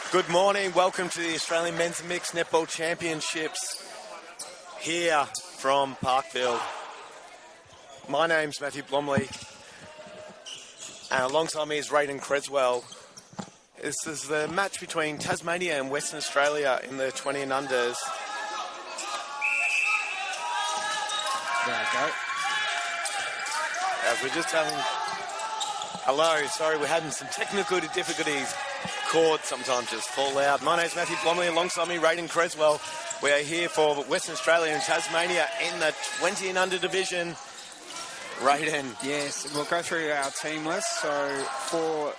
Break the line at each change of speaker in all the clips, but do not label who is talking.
Good morning, welcome to the Australian Men's Mixed Netball Championships here from Parkfield. My name's Matthew Blomley and alongside me is Raiden Creswell. This is the match between Tasmania and Western Australia in the 20 and unders.
There we go.
We're just having... Hello, sorry, we're having some technical difficulties. Chords sometimes just fall out. My name's Matthew Blomley, alongside me, Raiden Creswell. We are here for Western Australia and Tasmania in the 20 and under division. Raiden.
Yes, we'll go through our team list. So for...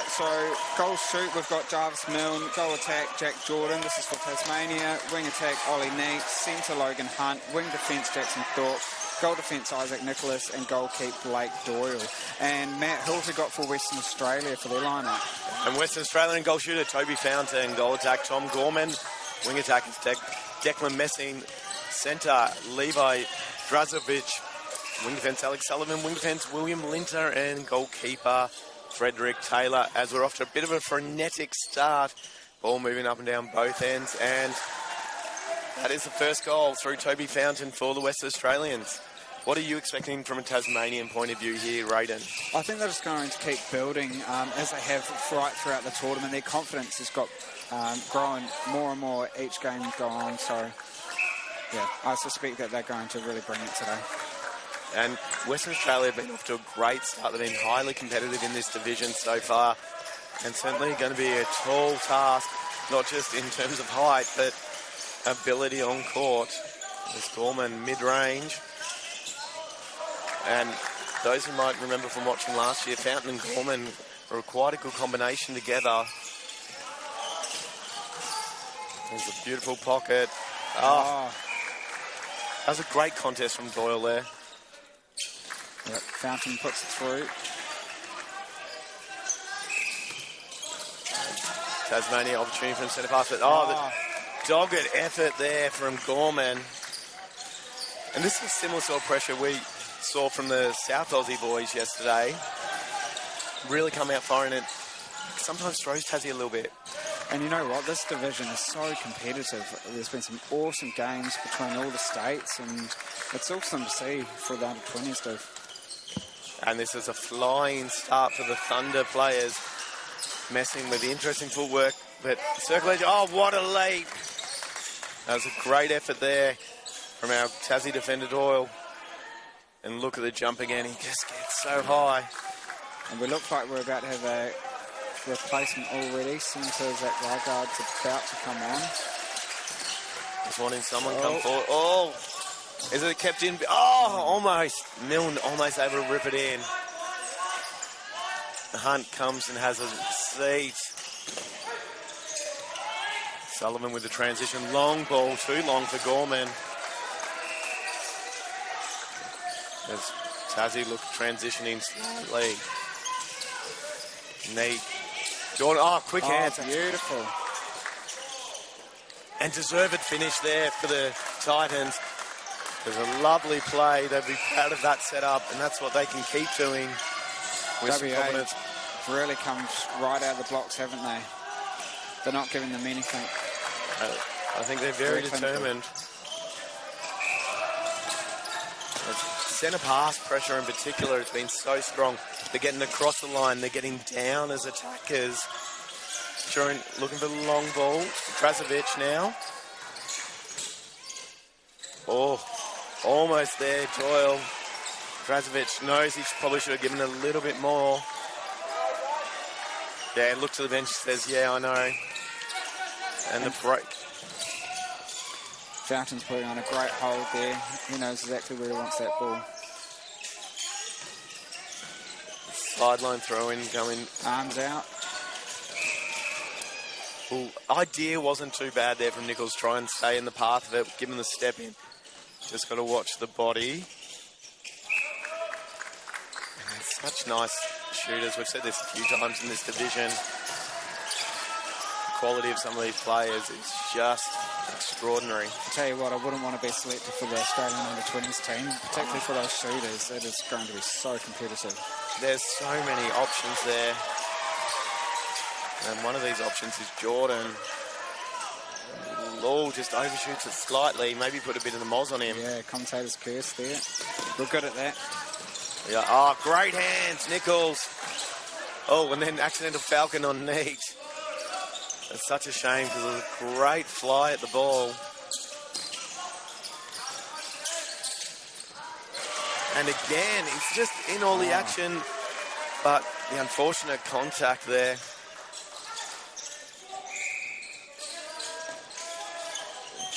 So goal shoot, we've got Jarvis Milne. Goal attack, Jack Jordan. This is for Tasmania. Wing attack, Ollie Neate. Centre, Logan Hunt. Wing defence, Jackson Thorpe. Goal defence, Isaac Nicholas. And goal keep, Blake Doyle. And Matt, who have we got for Western Australia for their lineup?
And Western Australian goal shooter, Toby Fountain. Goal attack, Tom Gorman. Wing attack is Declan Messing. Centre, Levi Drazovic. Wing defence, Alex Sullivan. Wing defence, William Linter. And goalkeeper, Frederick Taylor. As we're off to a bit of a frenetic start. Ball moving up and down both ends. And that is the first goal through Toby Fountain for the West Australians. What are you expecting from a Tasmanian point of view here, Raiden?
I think they're just going to keep building as they have right throughout the tournament. Their confidence has got growing more and more each game go on. So, yeah, I suspect that they're going to really bring it today.
And Western Australia have been off to a great start. They've been highly competitive in this division so far. And certainly going to be a tall task, not just in terms of height, but ability on court. There's Gorman mid-range. And those who might remember from watching last year, Fountain and Gorman were quite a good combination together. There's a beautiful pocket. Oh. That was a great contest from Doyle there.
Yep, Fountain puts it through.
Tasmania opportunity from centre pass. The dogged effort there from Gorman. And this is similar sort of pressure we saw from the South Aussie boys yesterday. Really come out firing it. Sometimes throws Tassie a little bit.
And you know what? This division is so competitive. There's been some awesome games between all the states, and it's awesome to see for the under-20s, Dave.
And this is a flying start for the Thunder players. Messing with the interesting footwork, but circulation. Oh, what a leap! That was a great effort there from our Tassie defender Doyle. And look at the jump again. He just gets so high.
And we look like we're about to have a replacement already. Centre Zach Rygaard's about to come on.
Just wanting someone come forward. Oh, is it kept in? Oh, almost. Milne almost able to rip it in. Hunt comes and has a seat. Sullivan with the transition. Long ball, too long for Gorman. As Tassie look transitioning slightly. Neat. Jordan, quick hands.
Beautiful.
And deserved finish there for the Titans. There's a lovely play. They'll be proud of that setup, and that's what they can keep doing.
WA really come right out of the blocks, haven't they? They're not giving them anything.
I think they're very determined. Centre pass pressure in particular has been so strong. They're getting across the line. They're getting down as attackers. Looking for the long ball. Drazovic now. Oh, almost there, Doyle. Drazovic knows he probably should have given a little bit more. Yeah, looks to the bench, says, yeah, I know. And the break.
Fountain's putting on a great hold there. He knows exactly where he wants that ball.
Sideline throw-in going.
Arms out.
Well, idea wasn't too bad there from Nichols. Try and stay in the path of it, give him the step in. Just got to watch the body. And such nice shooters. We've said this a few times in this division. The quality of some of these players is just extraordinary.
I tell you what, I wouldn't want to be selected for the Australian under-20s team, particularly for those shooters. It is going to be so competitive.
There's so many options there. And one of these options is Jordan. Law just overshoots it slightly. Maybe put a bit of the moz on him.
Yeah, commentator's curse there. We're good at that.
Yeah. Oh, great hands, Nichols. Oh, and then accidental falcon on Neat. It's such a shame because it was a great fly at the ball. And again, he's just in all the action, but the unfortunate contact there.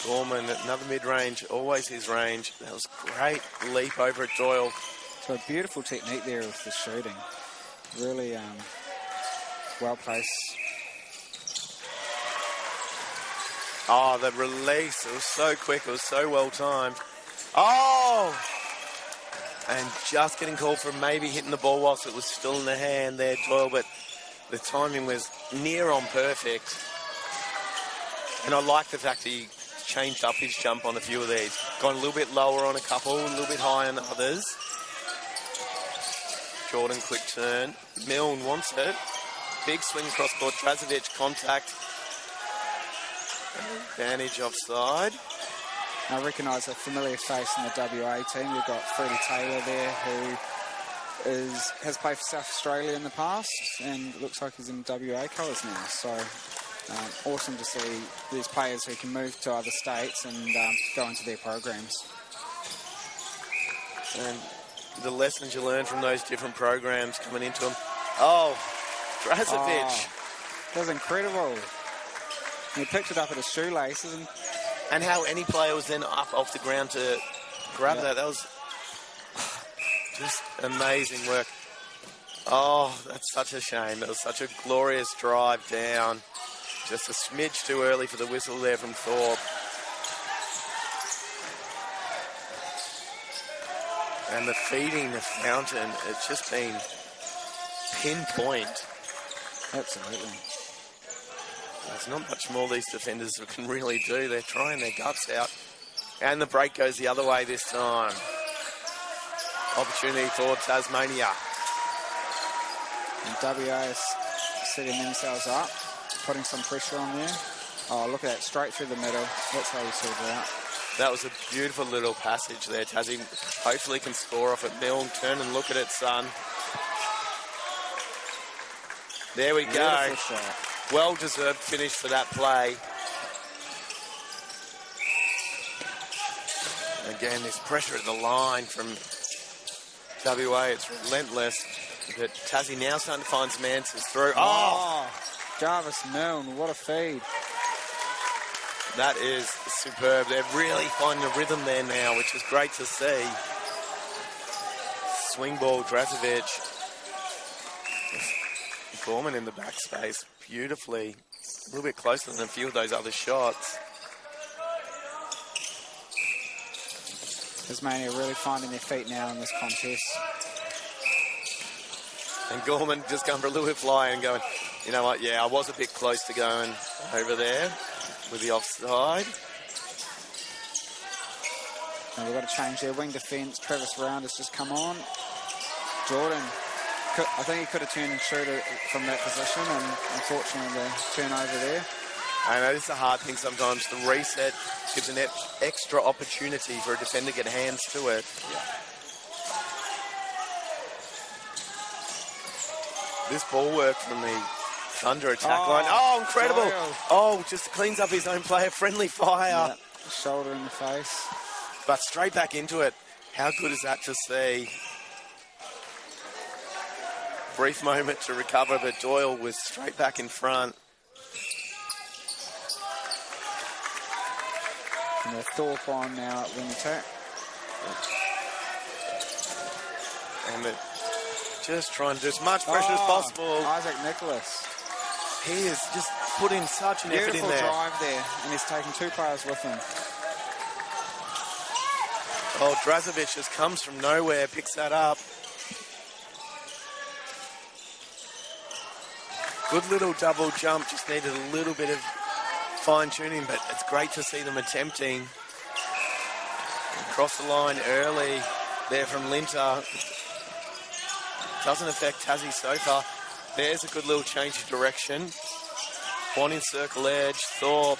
Gorman, another mid-range, always his range. That was great leap over at Doyle.
So a beautiful technique there with the shooting. Really well placed.
Oh, the release, it was so quick, it was so well timed. Oh! And just getting called for maybe hitting the ball whilst it was still in the hand there, Doyle, but the timing was near on perfect. And I like the fact that he changed up his jump on a few of these. Gone a little bit lower on a couple, a little bit higher on others. Jordan, quick turn. Milne wants it. Big swing across court. Drazovic, contact. Advantage offside.
I recognise a familiar face in the WA team. We've got Freddie Taylor there, who has played for South Australia in the past and looks like he's in WA colours now. So awesome to see these players who can move to other states and go into their programs.
And the lessons you learn from those different programs coming into them. Oh, Drazovic.
Oh, that was incredible. He picked it up at his shoelaces.
And how any player was then up off the ground to grab that. That was just amazing work. Oh, that's such a shame. It was such a glorious drive down. Just a smidge too early for the whistle there from Thorpe. And the feeding the fountain, it's just been pinpoint.
Absolutely.
There's not much more these defenders can really do. They're trying their guts out. And the break goes the other way this time. Opportunity for Tasmania.
And WA is setting themselves up, putting some pressure on there. Oh, look at that, straight through the middle. That's how you sort it out.
That was a beautiful little passage there. Tassie hopefully can score off it. Milne, turn and look at it, son. There we go.
Beautiful shot.
Well-deserved finish for that play. Again, this pressure at the line from WA, it's relentless. But Tassie now starting to find some answers through. Oh!
Jarvis Milne, what a feed.
That is superb. They're really finding a rhythm there now, which is great to see. Swing ball, Drazovic. Gorman in the backspace beautifully. A little bit closer than a few of those other shots.
Tasmania really finding their feet now in this contest.
And Gorman just going for a little bit fly and going, you know what, yeah, I was a bit close to going over there with the offside.
And we've got to change their wing defence. Travis Round has just come on. Jordan, I think he could have turned and shoot it from that position, and unfortunately the turnover there.
I know this is a hard thing sometimes. The reset gives an extra opportunity for a defender to get hands to it.
Yeah.
This ball work from the Thunder attack line. Oh, incredible.
Doyle.
Oh, just cleans up his own player. Friendly fire.
Yeah. Shoulder in the face.
But straight back into it. How good is that to see? Brief moment to recover, but Doyle was straight back in front.
And they're Thorpe on now at wing attack.
And they're just trying to do as much pressure as possible.
Isaac Nicholas.
He has just put in such an effort in
Beautiful
there.
drive there, and he's taken two players with him.
Oh, Drazovic just comes from nowhere, picks that up. Good little double jump, just needed a little bit of fine-tuning, but it's great to see them attempting. Across the line early there from Linter. Doesn't affect Tassie so far. There's a good little change of direction. One in circle edge. Thorpe.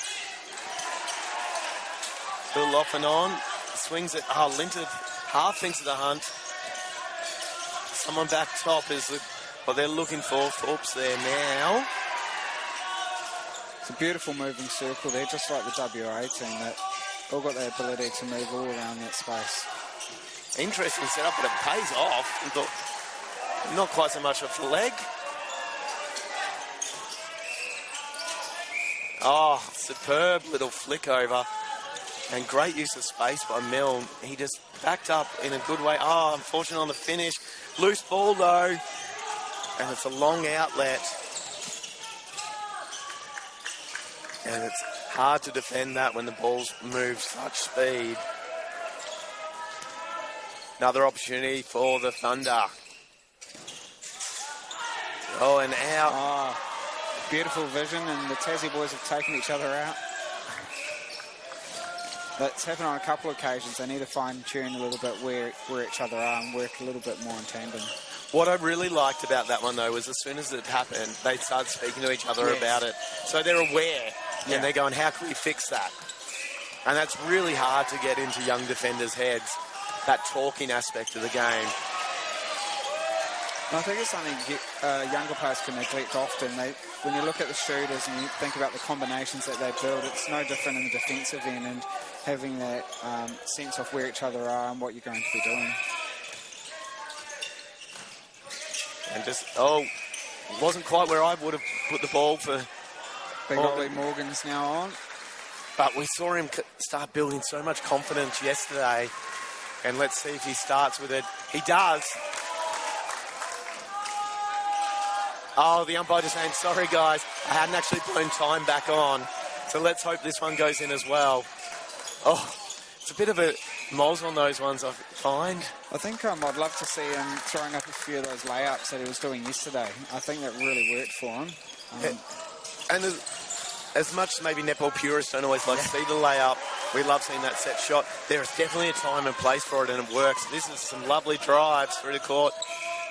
Little off and on. Swings it. Linton half thinks of the hunt. Someone back top is what they're looking for. Thorpe's there now.
It's a beautiful moving circle there, just like the WA team that all got the ability to move all around that space.
Interesting setup, but it pays off. I thought not quite so much off the leg. Oh, superb little flick over. And great use of space by Milne. He just backed up in a good way. Oh, unfortunate on the finish. Loose ball, though. And it's a long outlet. And it's hard to defend that when the ball's moved such speed. Another opportunity for the Thunder. Oh, and out.
Oh, beautiful vision, and the Tassie boys have taken each other out. That's happened on a couple of occasions. They need to fine-tune a little bit where each other are and work a little bit more in tandem.
What I really liked about that one, though, was as soon as it happened, they started speaking to each other about it. So they're aware, and they're going, how can we fix that? And that's really hard to get into young defenders' heads, that talking aspect of the game.
I think it's something younger players can neglect often. When you look at the shooters and you think about the combinations that they build, it's no different in the defensive end, and having that sense of where each other are and what you're going to be doing.
And just, wasn't quite where I would have put the ball for
Big Ollie Morgan's now on.
But we saw him start building so much confidence yesterday. And let's see if he starts with it. He does. Oh, the umpire just saying, sorry, guys, I hadn't actually blown time back on. So let's hope this one goes in as well. Oh, it's a bit of a moz on those ones, I find.
I think I'd love to see him throwing up a few of those layups that he was doing yesterday. I think that really worked for him.
And as much as maybe netball purists don't always like to see the layup, we love seeing that set shot. There is definitely a time and place for it, and it works. This is some lovely drives through the court.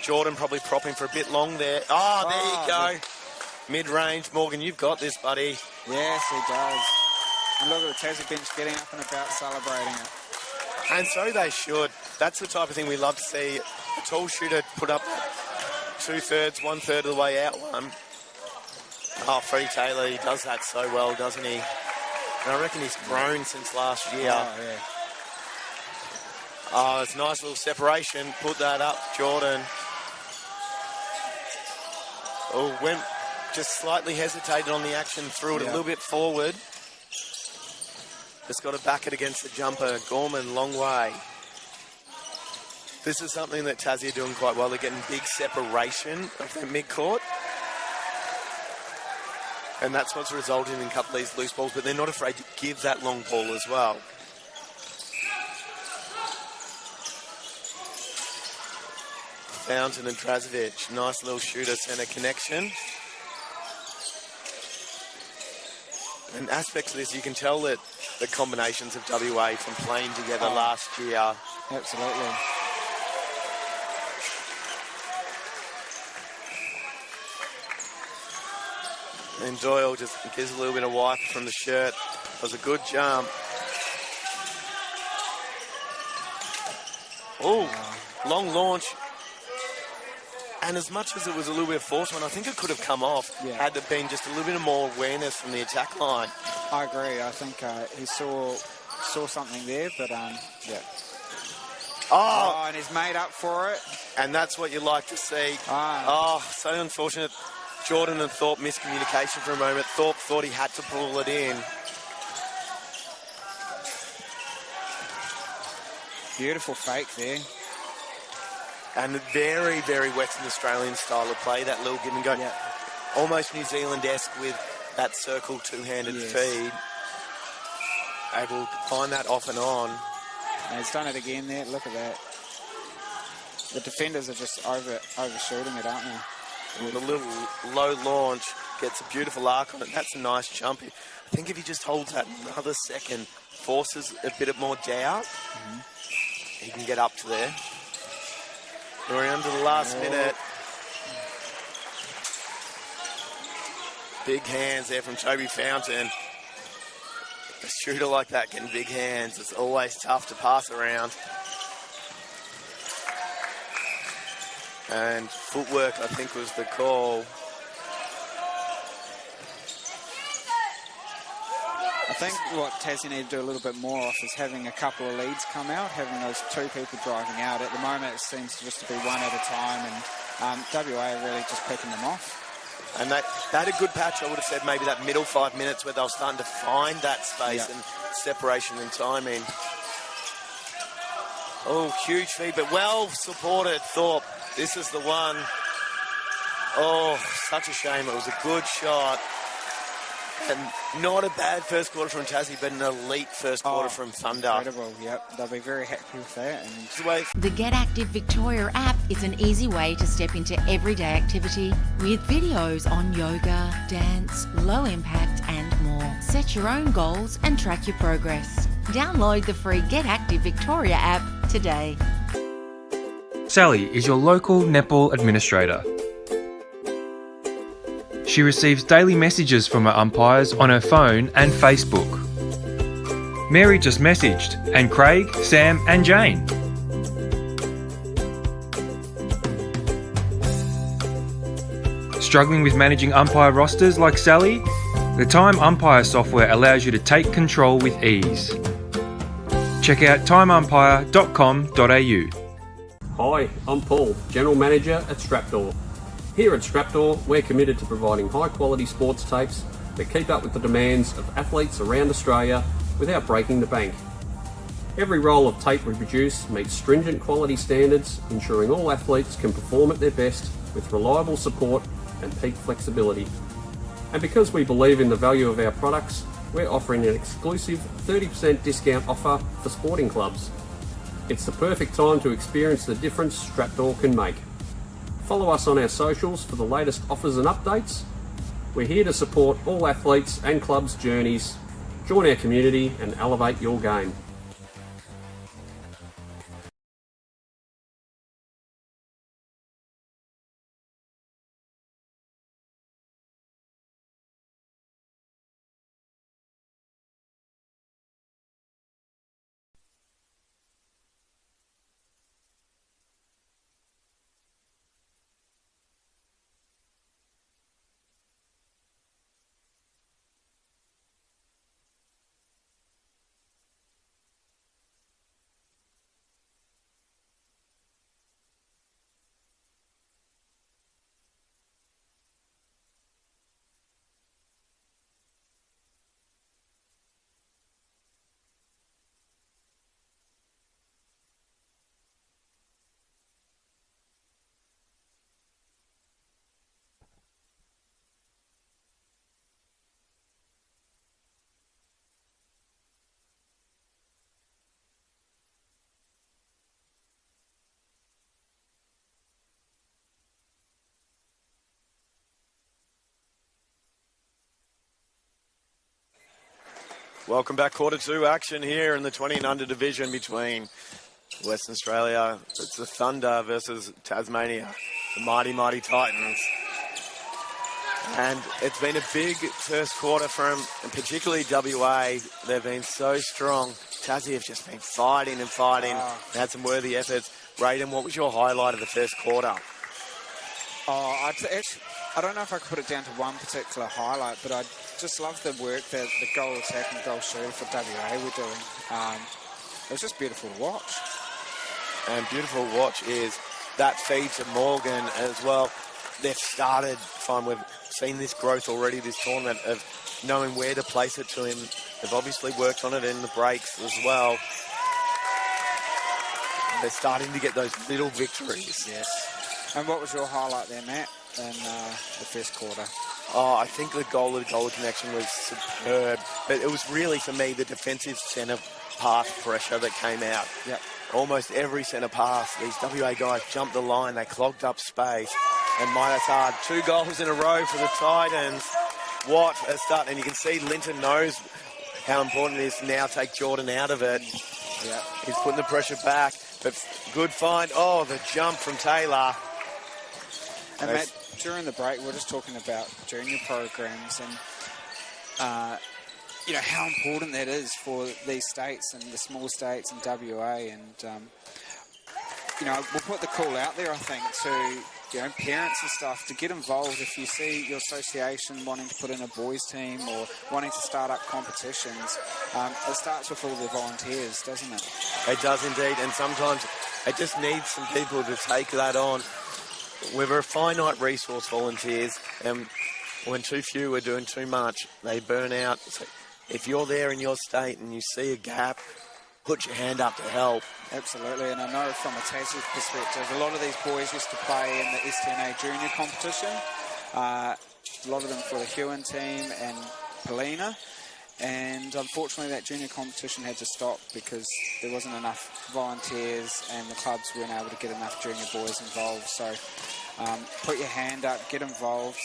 Jordan probably propping for a bit long there. Oh, there you go. Mid-range. Morgan, you've got this, buddy.
Yes, he does. And look at the Tassie bench getting up and about celebrating it.
And so they should. That's the type of thing we love to see. A tall shooter put up 2/3, 1/3 of the way out one. Oh, Freddie Taylor, he does that so well, doesn't he? And I reckon he's grown since last year.
Oh, yeah.
Oh, it's a nice little separation. Put that up, Jordan. Oh, went just slightly hesitated on the action, threw it a little bit forward. Just got to back it against the jumper. Gorman, long way. This is something that Tassie are doing quite well. They're getting big separation of their mid-court. And that's what's resulted in a couple of these loose balls, but they're not afraid to give that long ball as well. Fountain and Drazovic, nice little shooter centre connection. And aspects of this, you can tell that the combinations of WA from playing together last year.
Absolutely.
And Doyle just gives a little bit of wipe from the shirt. It was a good jump. Oh, long launch. And as much as it was a little bit of force one, I think it could have come off had there been just a little bit more awareness from the attack line.
I agree. I think he saw something there, but Oh, and he's made up for it.
And that's what you like to see.
Ah.
Oh, so unfortunate. Jordan and Thorpe miscommunication for a moment. Thorpe thought he had to pull it in.
Beautiful fake there.
And very, very Western Australian style of play, that little give and go.
Yeah.
Almost New Zealand-esque with that circle two-handed feed. Able to find that off and on.
And he's done it again there. Look at that. The defenders are just overshooting it, aren't they?
The little low launch gets a beautiful arc on it. That's a nice jump. I think if he just holds that another second, forces a bit more doubt, he can get up to there. We're under the last minute. Big hands there from Toby Fountain. A shooter like that getting big hands, it's always tough to pass around. And footwork, I think, was the call.
I think what Tassie need to do a little bit more of is having a couple of leads come out, having those two people driving out. At the moment, it seems just to be one at a time, and WA are really just picking them off.
And they had a good patch, I would have said, maybe that middle 5 minutes where they were starting to find that space and separation and timing. Oh, huge feed, but well supported, Thorpe. This is the one. Oh, such a shame. It was a good shot. And not a bad first quarter from Tassie, but an elite first quarter from Thunder.
Incredible, yep. They'll be very happy with that. And
the Get Active Victoria app is an easy way to step into everyday activity with videos on yoga, dance, low impact and more. Set your own goals and track your progress. Download the free Get Active Victoria app today.
Sally is your local netball administrator. She receives daily messages from her umpires on her phone and Facebook. Mary just messaged, and Craig, Sam and Jane. Struggling with managing umpire rosters like Sally? The Time Umpire software allows you to take control with ease. Check out timeumpire.com.au.
Hi, I'm Paul, General Manager at Strapdoor. Here at Strapdoor, we're committed to providing high-quality sports tapes that keep up with the demands of athletes around Australia without breaking the bank. Every roll of tape we produce meets stringent quality standards, ensuring all athletes can perform at their best with reliable support and peak flexibility. And because we believe in the value of our products, we're offering an exclusive 30% discount offer for sporting clubs. It's the perfect time to experience the difference Strapdoor can make. Follow us on our socials for the latest offers and updates. We're here to support all athletes and clubs' journeys. Join our community and elevate your game.
Welcome back, quarter two action here in the 20 and under division between Western Australia. It's the Thunder versus Tasmania, the mighty, mighty Titans. And it's been a big first quarter from, and particularly WA. They've been so strong. Tassie have just been fighting and fighting. They had some worthy efforts. Raiden, what was your highlight of the first quarter?
I don't know if I could put it down to one particular highlight, but I just love the work that the goal attack and goal shooter for WA were doing. It was just beautiful to watch.
And beautiful to watch is that feed to Morgan as well. They've started, fine, we've seen this growth already this tournament of knowing where to place it to him. They've obviously worked on it in the breaks as well. They're starting to get those little victories.
Yes. And what was your highlight there, Matt, in the first quarter?
Oh, I think the goal connection was superb. But it was really, for me, the defensive centre pass pressure that came out.
Yep.
Almost every centre pass, these WA guys jumped the line. They clogged up space. And Midas Hard, 2 goals in a row for the Titans. What a start. And you can see Linton knows how important it is to now take Jordan out of it.
Yeah.
He's putting the pressure back. But good find. Oh, the jump from Taylor.
And Matt, during the break, we were just talking about junior programs and, how important that is for these states and the small states and WA. And, we'll put the call out there, I think, to parents and stuff to get involved. If you see your association wanting to put in a boys team or wanting to start up competitions, it starts with all the volunteers, doesn't it?
It does indeed, and sometimes it just needs some people to take that on. We're a finite resource, volunteers, and when too few are doing too much, they burn out. So if you're there in your state and you see a gap, put your hand up to help.
Absolutely, and I know from a Tassie perspective, a lot of these boys used to play in the STNA junior competition. A lot of them for the Hewan team and Polina. And unfortunately, that junior competition had to stop because there wasn't enough volunteers and the clubs weren't able to get enough junior boys involved. So put your hand up, get involved,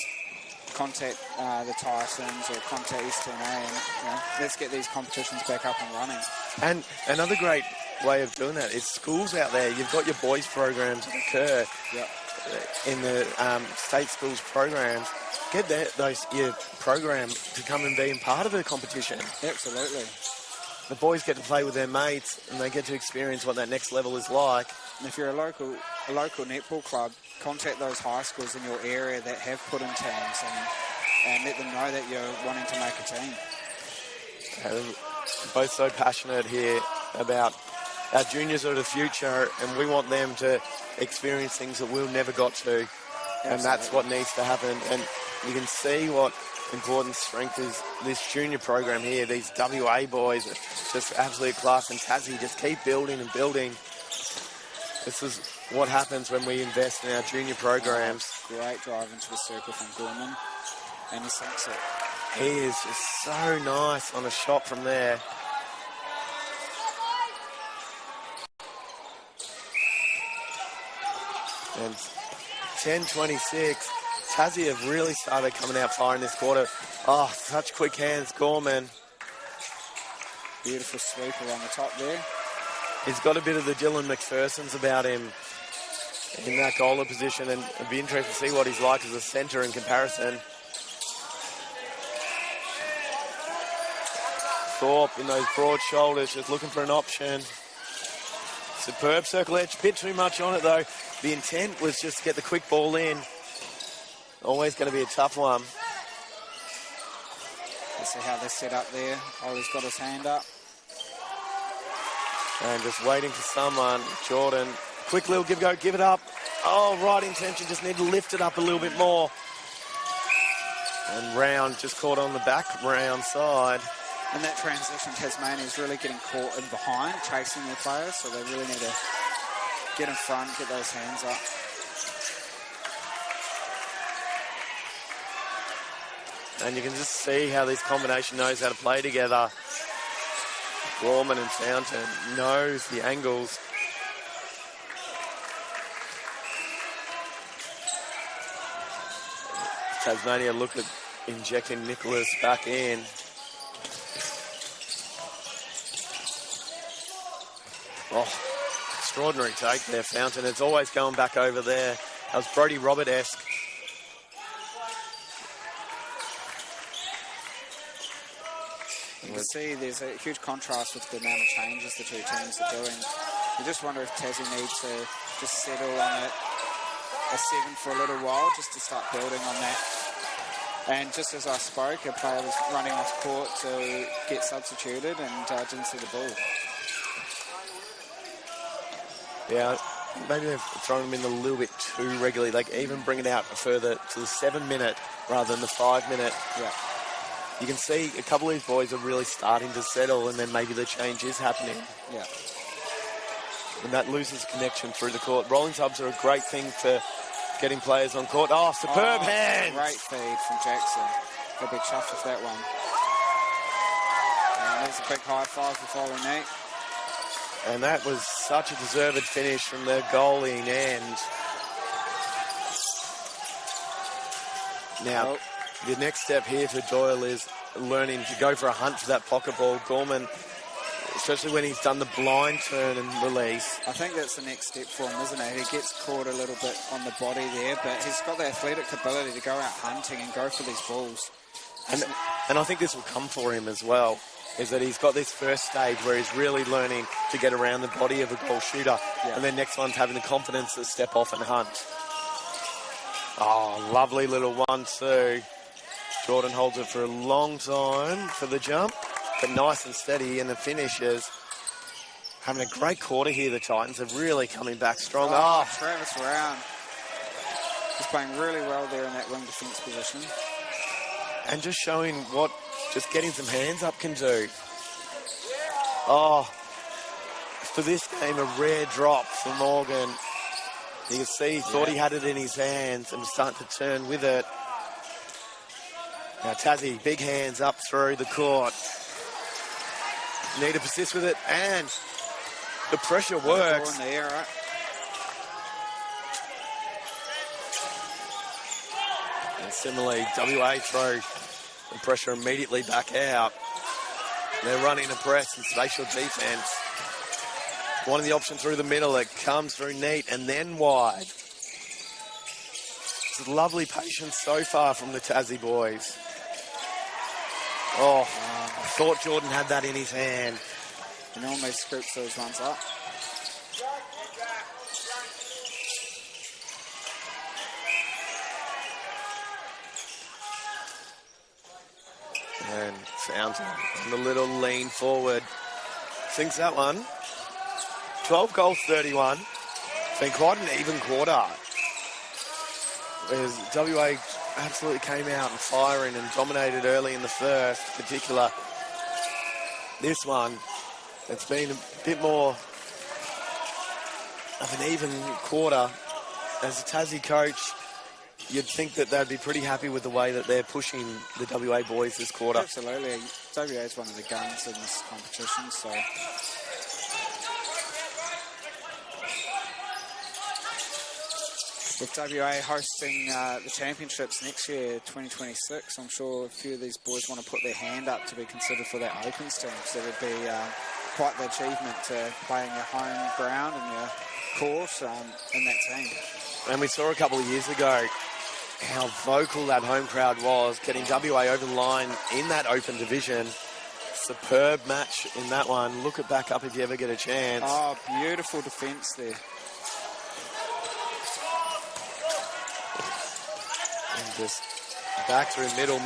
contact the Tysons or contact STNA, and let's get these competitions back up and running.
And another great way of doing that is schools out there. You've got your boys programs that occur in the state schools programs. Get your program to come and be part of the competition.
Absolutely.
The boys get to play with their mates and they get to experience what that next level is like.
And if you're a local netball club, contact those high schools in your area that have put in teams and let them know that you're wanting to make a team.
We're both so passionate here about our juniors are the future, and we want them to experience things that we'll never got to. Absolutely. And that's what needs to happen. And you can see what important strength is this junior program here. These WA boys are just absolute class, and Tassie just keep building and building. This is what happens when we invest in our junior programs.
Great drive into the circle from Gorman, and he sinks it.
He is just so nice on a shot from there. And 10-26. Tassie have really started coming out firing this quarter. Oh, such quick hands, Gorman.
Beautiful sweeper on the top there.
He's got a bit of the Dylan McPherson's about him in that goaler position, and it'd be interesting to see what he's like as a centre in comparison. Thorpe in those broad shoulders, just looking for an option. Superb circle edge, bit too much on it though. The intent was just to get the quick ball in. Always going to be a tough one.
Let's see how they're set up there. Ollie's got his hand up.
And just waiting for someone. Jordan, quick little give it up. Oh, right intention, just need to lift it up a little bit more. And Round just caught on the back round side.
And that transition, Tasmania is really getting caught in behind, chasing their players, so they really need to get in front, get those hands up.
And you can just see how this combination knows how to play together. Gorman and Fountain knows the angles. Tasmania look at injecting Nicholas back in. Oh, extraordinary take there, Fountain. It's always going back over there. That was Brodie Robert-esque.
You can see there's a huge contrast with the amount of changes the two teams are doing. You just wonder if Tassie needs to just settle on a 7 for a little while just to start building on that. And just as I spoke, a player was running off court to get substituted and didn't see the ball.
Yeah, maybe they've thrown him in a little bit too regularly. Like even bring it out further to the 7-minute rather than the 5-minute.
Yeah.
You can see a couple of these boys are really starting to settle, and then maybe the change is happening.
Yeah.
And that loses connection through the court. Rolling subs are a great thing for getting players on court. Oh, superb hands!
Great feed from Jackson. They'll be chuffed with that one. And there's a big high five for Ollie Nate.
And that was such a deserved finish from the goalie end. Now, the next step here for Doyle is learning to go for a hunt for that pocket ball. Gorman especially when he's done the blind turn and release.
I think that's the next step for him, isn't it? He gets caught a little bit on the body there, but he's got the athletic ability to go out hunting and go for these balls.
And I think this will come for him as well, is that he's got this first stage where he's really learning to get around the body of a goal shooter, and then next one's having the confidence to step off and hunt. Oh, lovely little 1-2. Jordan holds it for a long time for the jump, but nice and steady, and the finish is having a great quarter here. The Titans are really coming back strong.
Travis Round. He's playing really well there in that wing defence position.
And just showing what just getting some hands up can do. Oh, for this game, a rare drop for Morgan. You can see he thought he had it in his hands and was starting to turn with it. Now Tassie, big hands up through the court. Need to persist with it, and the pressure works.
In the air, right?
And similarly, WA throw the pressure immediately back out. They're running a press and spatial defence. Wanting the option through the middle, it comes through neat and then wide. It's lovely patience so far from the Tassie boys. Oh, I thought Jordan had that in his hand.
He normally scoops those ones up.
And Fountain on the little lean forward. Sinks that one. 12 goals, 31. It's been quite an even quarter. As WA absolutely came out and firing and dominated early in the first, in particular. This one, it's been a bit more of an even quarter. As a Tassie coach, you'd think that they'd be pretty happy with the way that they're pushing the WA boys this quarter.
Absolutely. WA is one of the guns in this competition, so... With WA hosting the championships next year, 2026, I'm sure a few of these boys want to put their hand up to be considered for their Opens team. So it would be quite the achievement to play in your home ground and your course in that team.
And we saw a couple of years ago how vocal that home crowd was, getting WA over the line in that Open division. Superb match in that one. Look it back up if you ever get a chance.
Oh, beautiful defence there.
And just back through middle.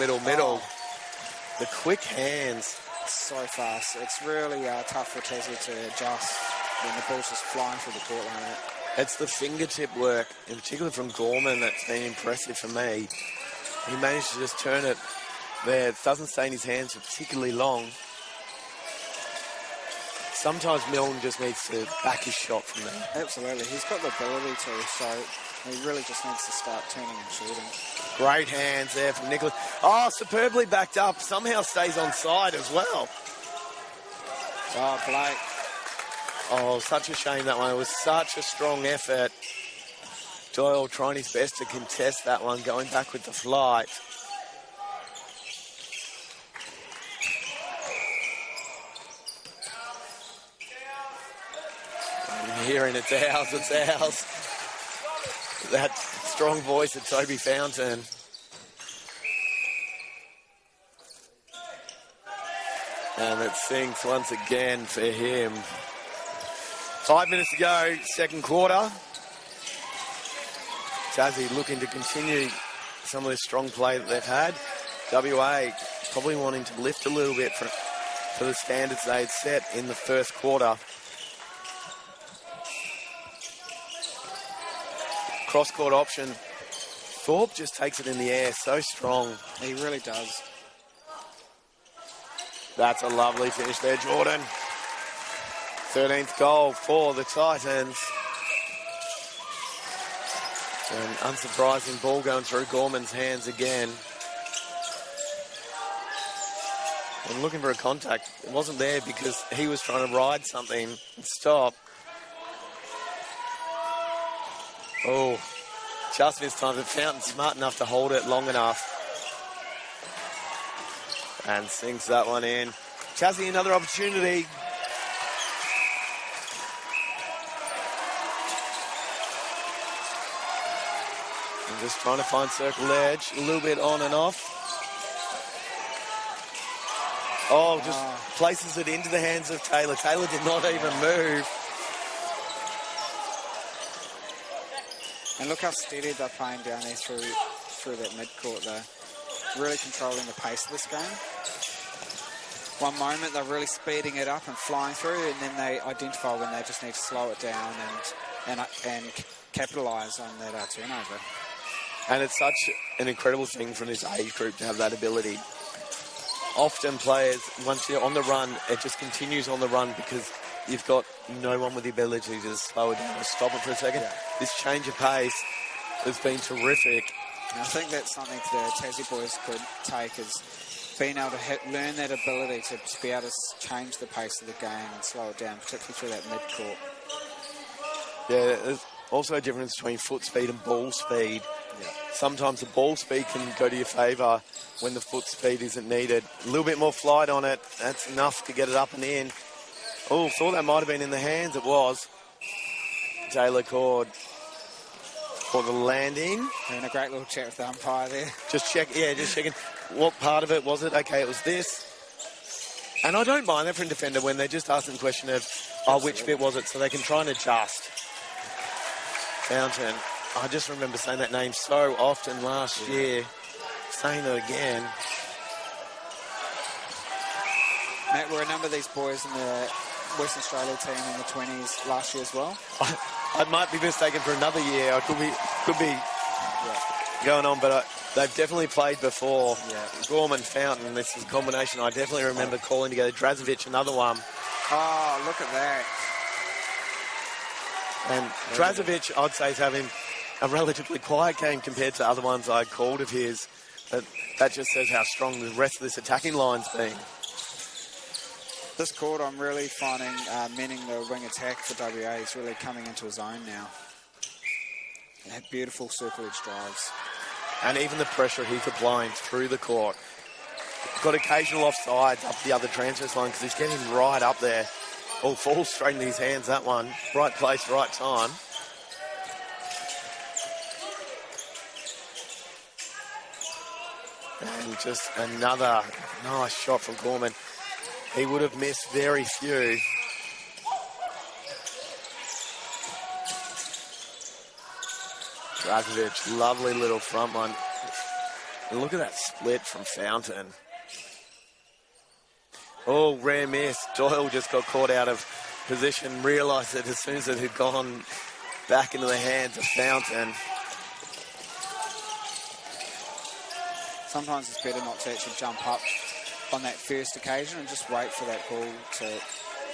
The quick hands.
So fast. It's really tough for Tassie to adjust when the ball's just flying through the court like that.
It's the fingertip work, in particular from Gorman, that's been impressive for me. He managed to just turn it there. It doesn't stay in his hands for particularly long. Sometimes Milne just needs to back his shot from there.
Absolutely. He's got the ability to, so he really just needs to start turning and shooting.
Great hands there from Nicholas. Oh, superbly backed up. Somehow stays on side as well.
Oh, Blake.
Oh, such a shame that one. It was such a strong effort. Doyle trying his best to contest that one, going back with the flight. And hearing it's ours. That strong voice of Toby Fountain. And it sinks once again for him. 5 minutes to go, second quarter. Tassie looking to continue some of the strong play that they've had. WA probably wanting to lift a little bit for the standards they'd set in the first quarter. Cross-court option. Thorpe just takes it in the air, so strong.
He really does.
That's a lovely finish there, Jordan. 13th goal for the Titans. An unsurprising ball going through Gorman's hands again. And looking for a contact. It wasn't there because he was trying to ride something and stop. Oh, just this time. The Fountain's smart enough to hold it long enough. And sinks that one in. Tassie, another opportunity. just trying to find circle edge, a little bit on and off. Oh, just places it into the hands of Taylor. Taylor did not even move.
And look how steady they're playing down there through that mid-court. They're really controlling the pace of this game. One moment they're really speeding it up and flying through, and then they identify when they just need to slow it down and capitalise on that turnover.
And it's such an incredible thing from this age group to have that ability. Often players, once you're on the run, it just continues on the run because you've got no one with the ability to just slow it down or stop it for a second.
Yeah.
This change of pace has been terrific.
And I think that's something the Tassie boys could take, is being able to learn that ability to be able to change the pace of the game and slow it down, particularly through that mid-court.
Yeah, there's also a difference between foot speed and ball speed.
Yeah.
Sometimes the ball speed can go to your favour when the foot speed isn't needed. A little bit more flight on it, that's enough to get it up and in. Oh, thought that might have been in the hands, it was. Taylor Cord for the landing.
Having a great little chat with the umpire there.
Just checking what part of it was it. Okay, it was this. And I don't mind that for a defender when they're just asking the question of, which bit was it, so they can try and adjust. Fountain. I just remember saying that name so often last year. Saying it again.
Matt, were a number of these boys in the Western Australia team in the 20s last year as well?
I might be mistaken for another year. I could be going on, but they've definitely played before.
Yeah.
Gorman, Fountain, this is a combination. I definitely remember calling together. Drazovic, another one.
Oh, look at that.
And Drazovic, I'd say, is having a relatively quiet game compared to other ones I called of his. But that just says how strong the rest of this attacking line's been.
This quarter, I'm really finding Manning, the wing attack for WA, is really coming into his own now. They have beautiful circle edge drives.
And even the pressure he's applying through the court. Got occasional offsides up the other transfer line because he's getting right up there. Oh, falls straight into his hands, that one. Right place, right time. And just another nice shot from Gorman. He would have missed very few. Drazovic, lovely little front one. And look at that split from Fountain. Oh, rare miss. Doyle just got caught out of position, realised that as soon as it had gone back into the hands of Fountain.
Sometimes it's better not to actually jump up on that first occasion and just wait for that ball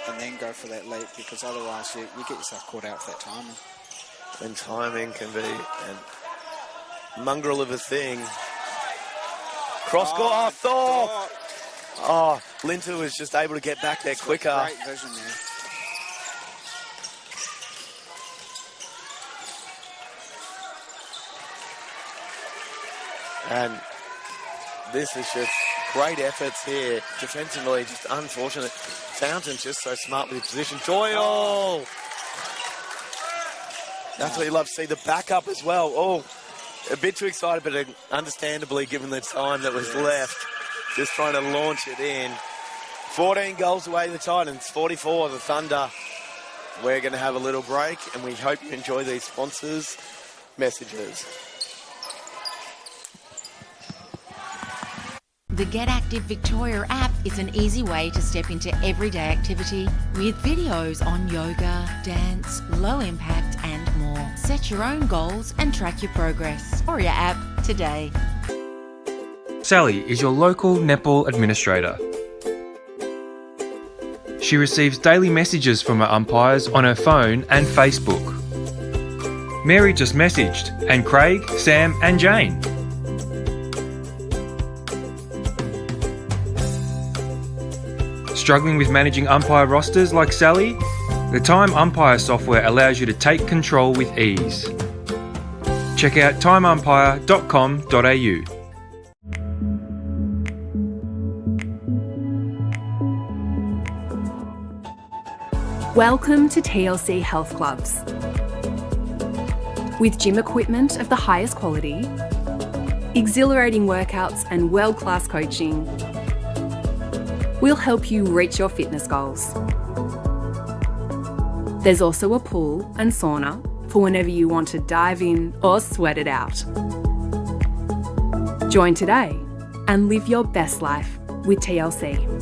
and then go for that leap, because otherwise you get yourself caught out for that timing.
And timing can be a mongrel of a thing. Cross court, Thor! Oh, Linter was just able to get back there quicker.
Great vision there.
And this is just great efforts here. Defensively, just unfortunate. Fountain's just so smart with his position. Doyle! That's what you love to see. The backup as well. Oh, a bit too excited, but understandably, given the time that was left, just trying to launch it in. 14 goals away, the Titans. 44, the Thunder. We're going to have a little break, and we hope you enjoy these sponsors' messages.
The Get Active Victoria app is an easy way to step into everyday activity with videos on yoga, dance, low impact and more. Set your own goals and track your progress. For your app today.
Sally is your local netball administrator. She receives daily messages from her umpires on her phone and Facebook. Mary just messaged, and Craig, Sam and Jane. Struggling with managing umpire rosters like Sally? The Time Umpire software allows you to take control with ease. Check out timeumpire.com.au.
Welcome to TLC Health Clubs. With gym equipment of the highest quality, exhilarating workouts and world-class coaching, we'll help you reach your fitness goals. There's also a pool and sauna for whenever you want to dive in or sweat it out. Join today and live your best life with TLC.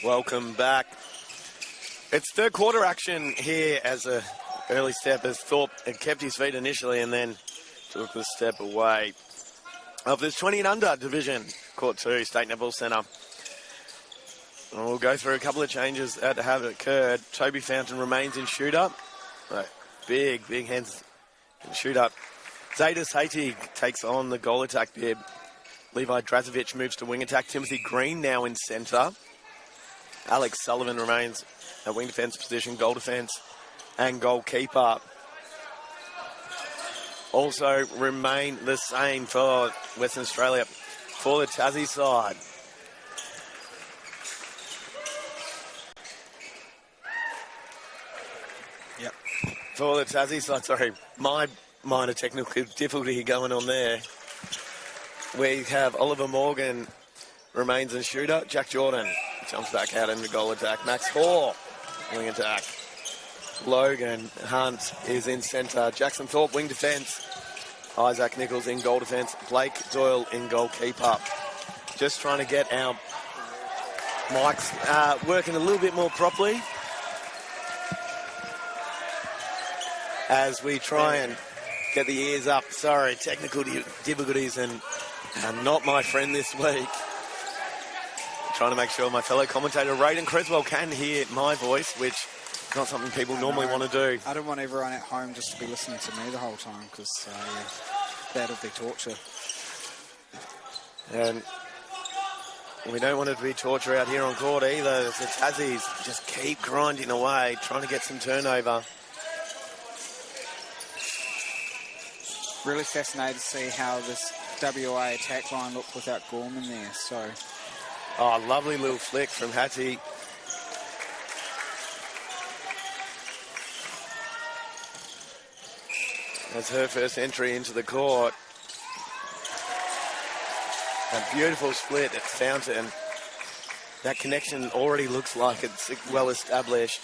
Welcome back. It's third quarter action here as a early step as Thorpe had kept his feet initially and then took the step away of this 20 and under division, Court 2, State Netball Centre. And we'll go through a couple of changes that have occurred. Toby Fountain remains in shoot-up. Big hands in shoot-up. Zadis Haiti takes on the goal attack bib. Levi Drazovic moves to wing attack. Timothy Green now in centre. Alex Sullivan remains at wing defence position, goal defence and goalkeeper. Also remain the same for Western Australia for the Tassie side.
Yep.
For the Tassie side, sorry, my minor technical difficulty going on there. We have Oliver Morgan remains in shooter. Jack Jordan jumps back out into goal attack. Max Hoare, wing attack. Logan Hunt is in centre. Jackson Thorpe, wing defence. Isaac Nichols in goal defence. Blake Doyle in goalkeeper. Just trying to get our mics working a little bit more properly as we try and get the ears up. Sorry, technical difficulties and not my friend this week. Trying to make sure my fellow commentator Rayden Creswell can hear my voice, which is not something people normally want to do.
I don't want everyone at home just to be listening to me the whole time, because that'll be torture.
And we don't want it to be torture out here on court either. The Tassies just keep grinding away, trying to get some turnover.
Really fascinated to see how this WA attack line looked without Gorman there. So,
oh, lovely little flick from Hattie. That's her first entry into the court. A beautiful split at Fountain. That connection already looks like it's well established.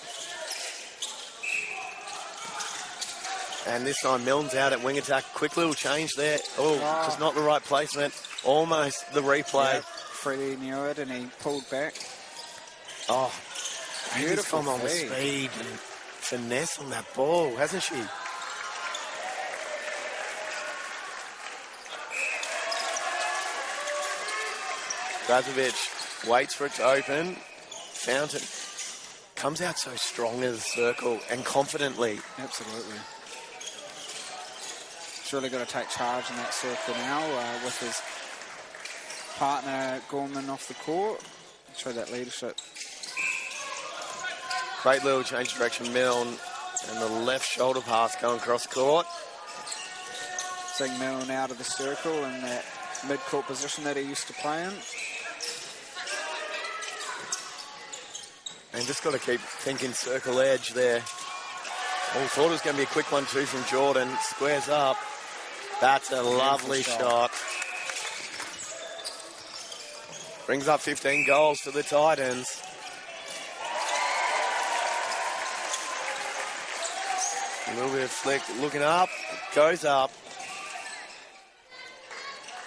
And this time Milne's out at wing attack. Quick little change there. Oh, just not the right placement. Almost the replay.
Yeah, Freddie knew it and he pulled back.
Oh,
Beautiful
come on with
feed.
speed and finesse on that ball, hasn't she? Brazovic waits for it to open. Fountain comes out so strong as a circle and confidently.
Absolutely. He's really got to take charge in that circle now with his partner Gorman off the court. Show that leadership.
Great little change of direction, Milne, and the left shoulder pass going across court.
Seeing Milne out of the circle in that mid-court position that he used to play in.
And just got to keep thinking circle edge there. Oh, thought it was going to be a quick one too from Jordan. Squares up. That's a lovely shot. Brings up 15 goals for the Titans. A little bit of flick, looking up, goes up.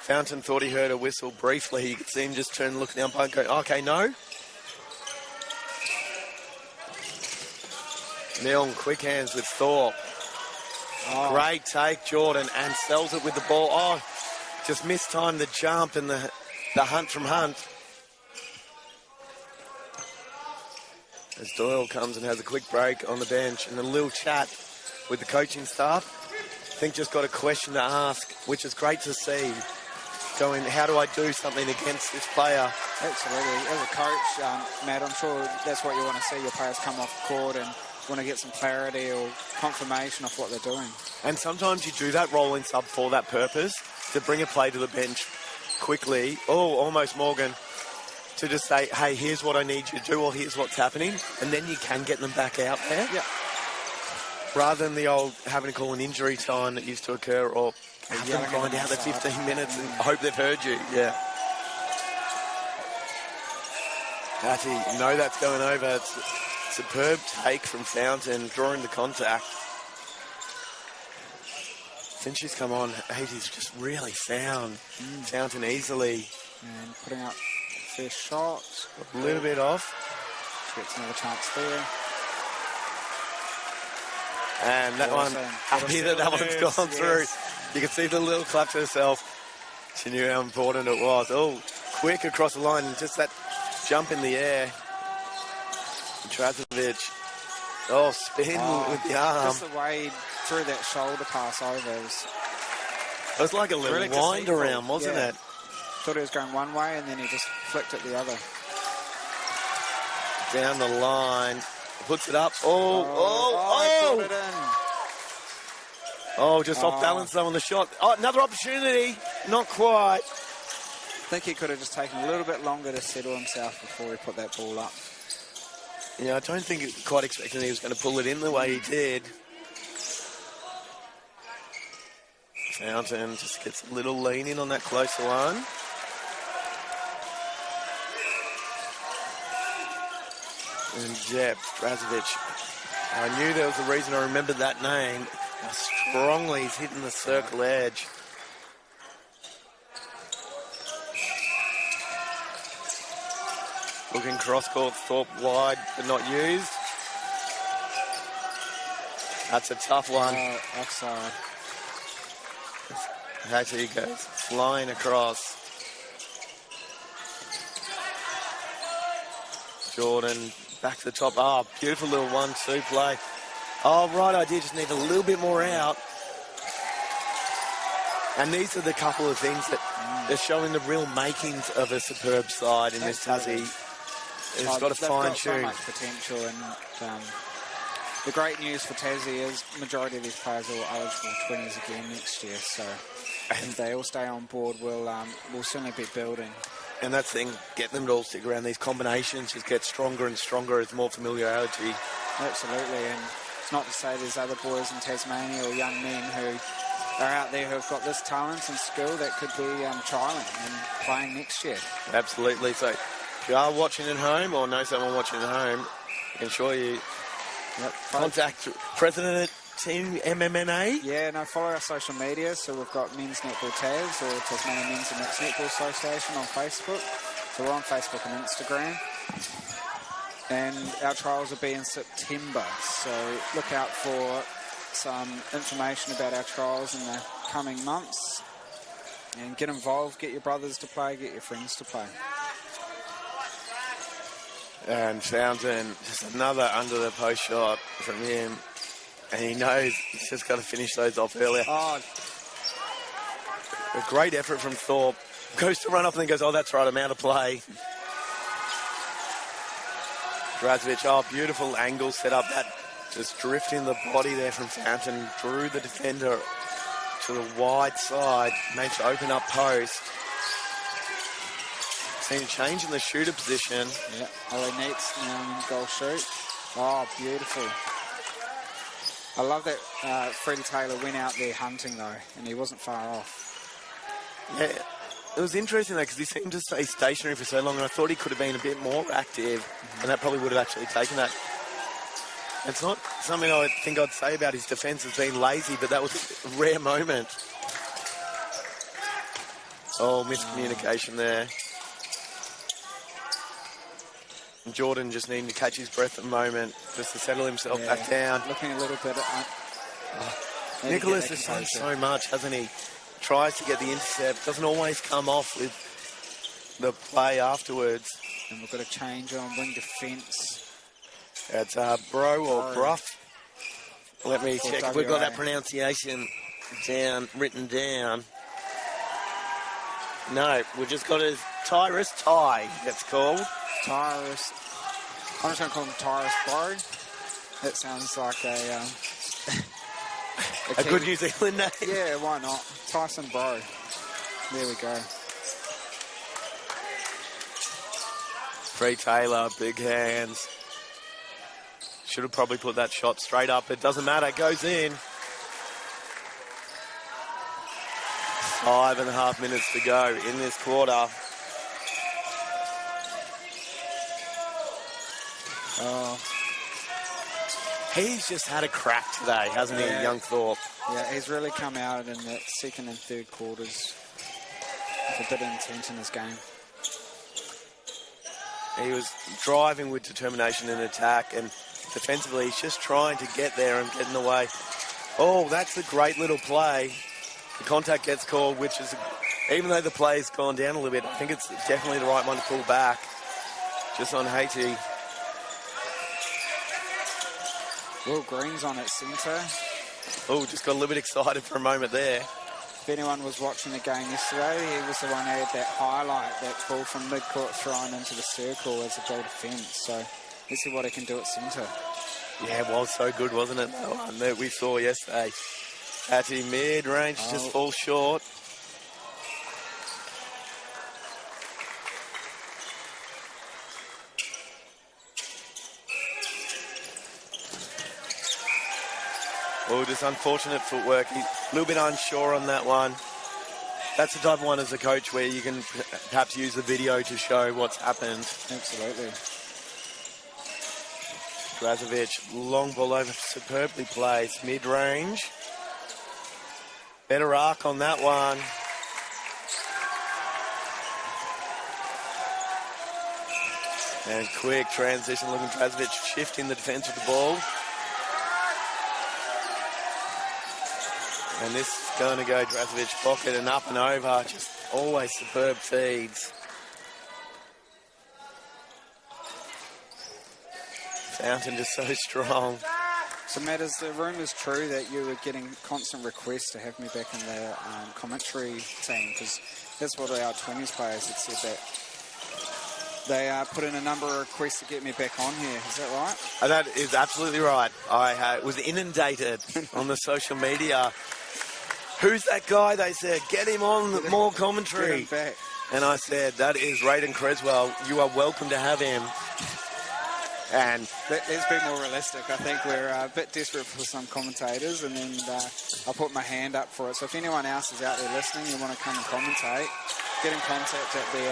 Fountain thought he heard a whistle briefly. You could see him just turn, look down, and go, okay, no. Milne, quick hands with Thorpe. Oh. Great take, Jordan, and sells it with the ball. Oh, just mistimed the jump and the hunt from Hunt. As Doyle comes and has a quick break on the bench and a little chat with the coaching staff. I think just got a question to ask, which is great to see. Going, how do I do something against this player?
Absolutely. As a coach, Matt, I'm sure that's what you want to see, your players come off court and want to get some clarity or confirmation of what they're doing.
And sometimes you do that rolling sub for that purpose, to bring a play to the bench quickly. Oh, almost Morgan. To just say, hey, here's what I need you to do, or here's what's happening. And then you can get them back out there.
Yeah.
Rather than the old having to call an injury time that used to occur, or have them find out the 15 minutes and hope they've heard you. Yeah. Hattie, know that's going over. It's a superb take from Fountain, drawing the contact. Since she's come on, Hattie's just really found Fountain easily.
And putting up first shot.
A little bit off.
Gets another chance there.
And that one, happy that one's gone through. You can see the little clap to herself. She knew how important it was. Oh, quick across the line, and just that jump in the air. Trazovic. Oh, spin with the arm.
Just the way he threw that shoulder pass over.
It was like a little
really
wind
deceitful.
around, wasn't it?
Thought he was going one way and then he just flicked it the other.
Down the line. Puts it up.
Put it in.
Oh, just off balance though on the shot. Oh, another opportunity. Not quite.
I think he could have just taken a little bit longer to settle himself before he put that ball up.
Yeah, I don't think he was quite expecting he was going to pull it in the way he did. Fountain just gets a little lean in on that closer one. And Jeb Brazovic I knew there was a reason I remembered that name. How strongly he's hitting the circle edge. Looking cross-court, Thorpe wide, but not used. That's a tough one.
Offside.
Actually, he goes flying across. Jordan back to the top. Oh, beautiful little 1-2 play. Oh, right idea, just need a little bit more out. And these are the couple of things that they're showing the real makings of a superb side in this Tassie. It's got a fine tune.
So much potential, and the great news for Tassie is majority of these players are eligible 20s again next year. So if they all stay on board, we'll certainly be building.
And that's the thing, getting them to all stick around. These combinations just get stronger and stronger as more familiarity.
Absolutely, and it's not to say there's other boys in Tasmania or young men who are out there who have got this talent and skill that could be trialling and playing next year.
Absolutely. So if you are watching at home or know someone watching at home, I can assure you, contact President at Team MMNA.
Yeah, no, follow our social media. So we've got Men's Netball Tabs or Tasmania Men's and Mixed Netball Association on Facebook. So we're on Facebook and Instagram. And our trials will be in September. So look out for some information about our trials in the coming months. And get involved, get your brothers to play, get your friends to play.
And Fountain, just another under the post shot from him. And he knows he's just got to finish those off earlier.
Oh,
a great effort from Thorpe. Goes to run up and then goes, oh, that's right, I'm out of play. Drazovic, oh, beautiful angle set up. That just drifting the body there from Fountain. Drew the defender to the wide side. Managed to open up post. Seen a change in the shooter position.
Yeah, Ollie Neitz now in goal shoot. Oh, beautiful. I love that Freddie Taylor went out there hunting, though, and he wasn't far off.
Yeah, it was interesting, though, because he seemed to stay stationary for so long, and I thought he could have been a bit more active, and that probably would have actually taken that. It's not something I think I'd say about his defence as being lazy, but that was a rare moment. Oh, miscommunication there. And Jordan just needing to catch his breath at the moment, just to settle himself back down.
Looking a little bit at...
Nicholas has done so much, hasn't he? Tries to get the intercept, doesn't always come off with the play afterwards.
And we've got a change on wing defence.
It's Bro or Bruff. Let me check if we've got that pronunciation written down. No, we've just got a Tyrus Ty, it's called.
Tyrus. I'm just going to call him Tyrus Bro. That sounds like
a good New Zealand name.
Yeah, why not? Tyson Bro. There we go.
Free Taylor, big hands. Should have probably put that shot straight up. It doesn't matter. It goes in. 5.5 minutes to go in this quarter. He's just had a crack today, hasn't he, young Thorpe?
Yeah, he's really come out in the second and third quarters with a bit of intent in his game.
He was driving with determination and attack, and defensively he's just trying to get there and get in the way. Oh, that's a great little play. The contact gets called, which is, even though the play's gone down a little bit, I think it's definitely the right one to pull back. Just on Haiti.
Will Green's on at centre.
Oh, just got a little bit excited for a moment there.
If anyone was watching the game yesterday, he was the one who had that highlight, that ball from mid-court thrown into the circle as a goal defence. So let's see what he can do at centre.
Yeah, it was so good, wasn't it? The one that we saw yesterday. Hattie mid-range, just falls short. Oh, just unfortunate footwork. He's a little bit unsure on that one. That's the type of one as a coach where you can perhaps use the video to show what's happened.
Absolutely.
Drazovic, long ball over, superbly placed, mid-range. Better arc on that one. And quick transition, looking Drazovic shifting the defence with the ball. And this is going to go Drazovic pocket and up and over. Just always superb feeds. Fountain just so strong.
So, Matt, is the rumours true that you were getting constant requests to have me back in the commentary team? Because that's what our 20s players had said, that they put in a number of requests to get me back on here. Is that right?
That is absolutely right. I was inundated on the social media. Who's that guy? They said, get him on more commentary.
Get him back.
And I said, that is Raiden Creswell. You are welcome to have him. And
let's be more realistic. I think we're a bit desperate for some commentators, and then I'll put my hand up for it. So if anyone else is out there listening, you want to come and commentate, get in contact at the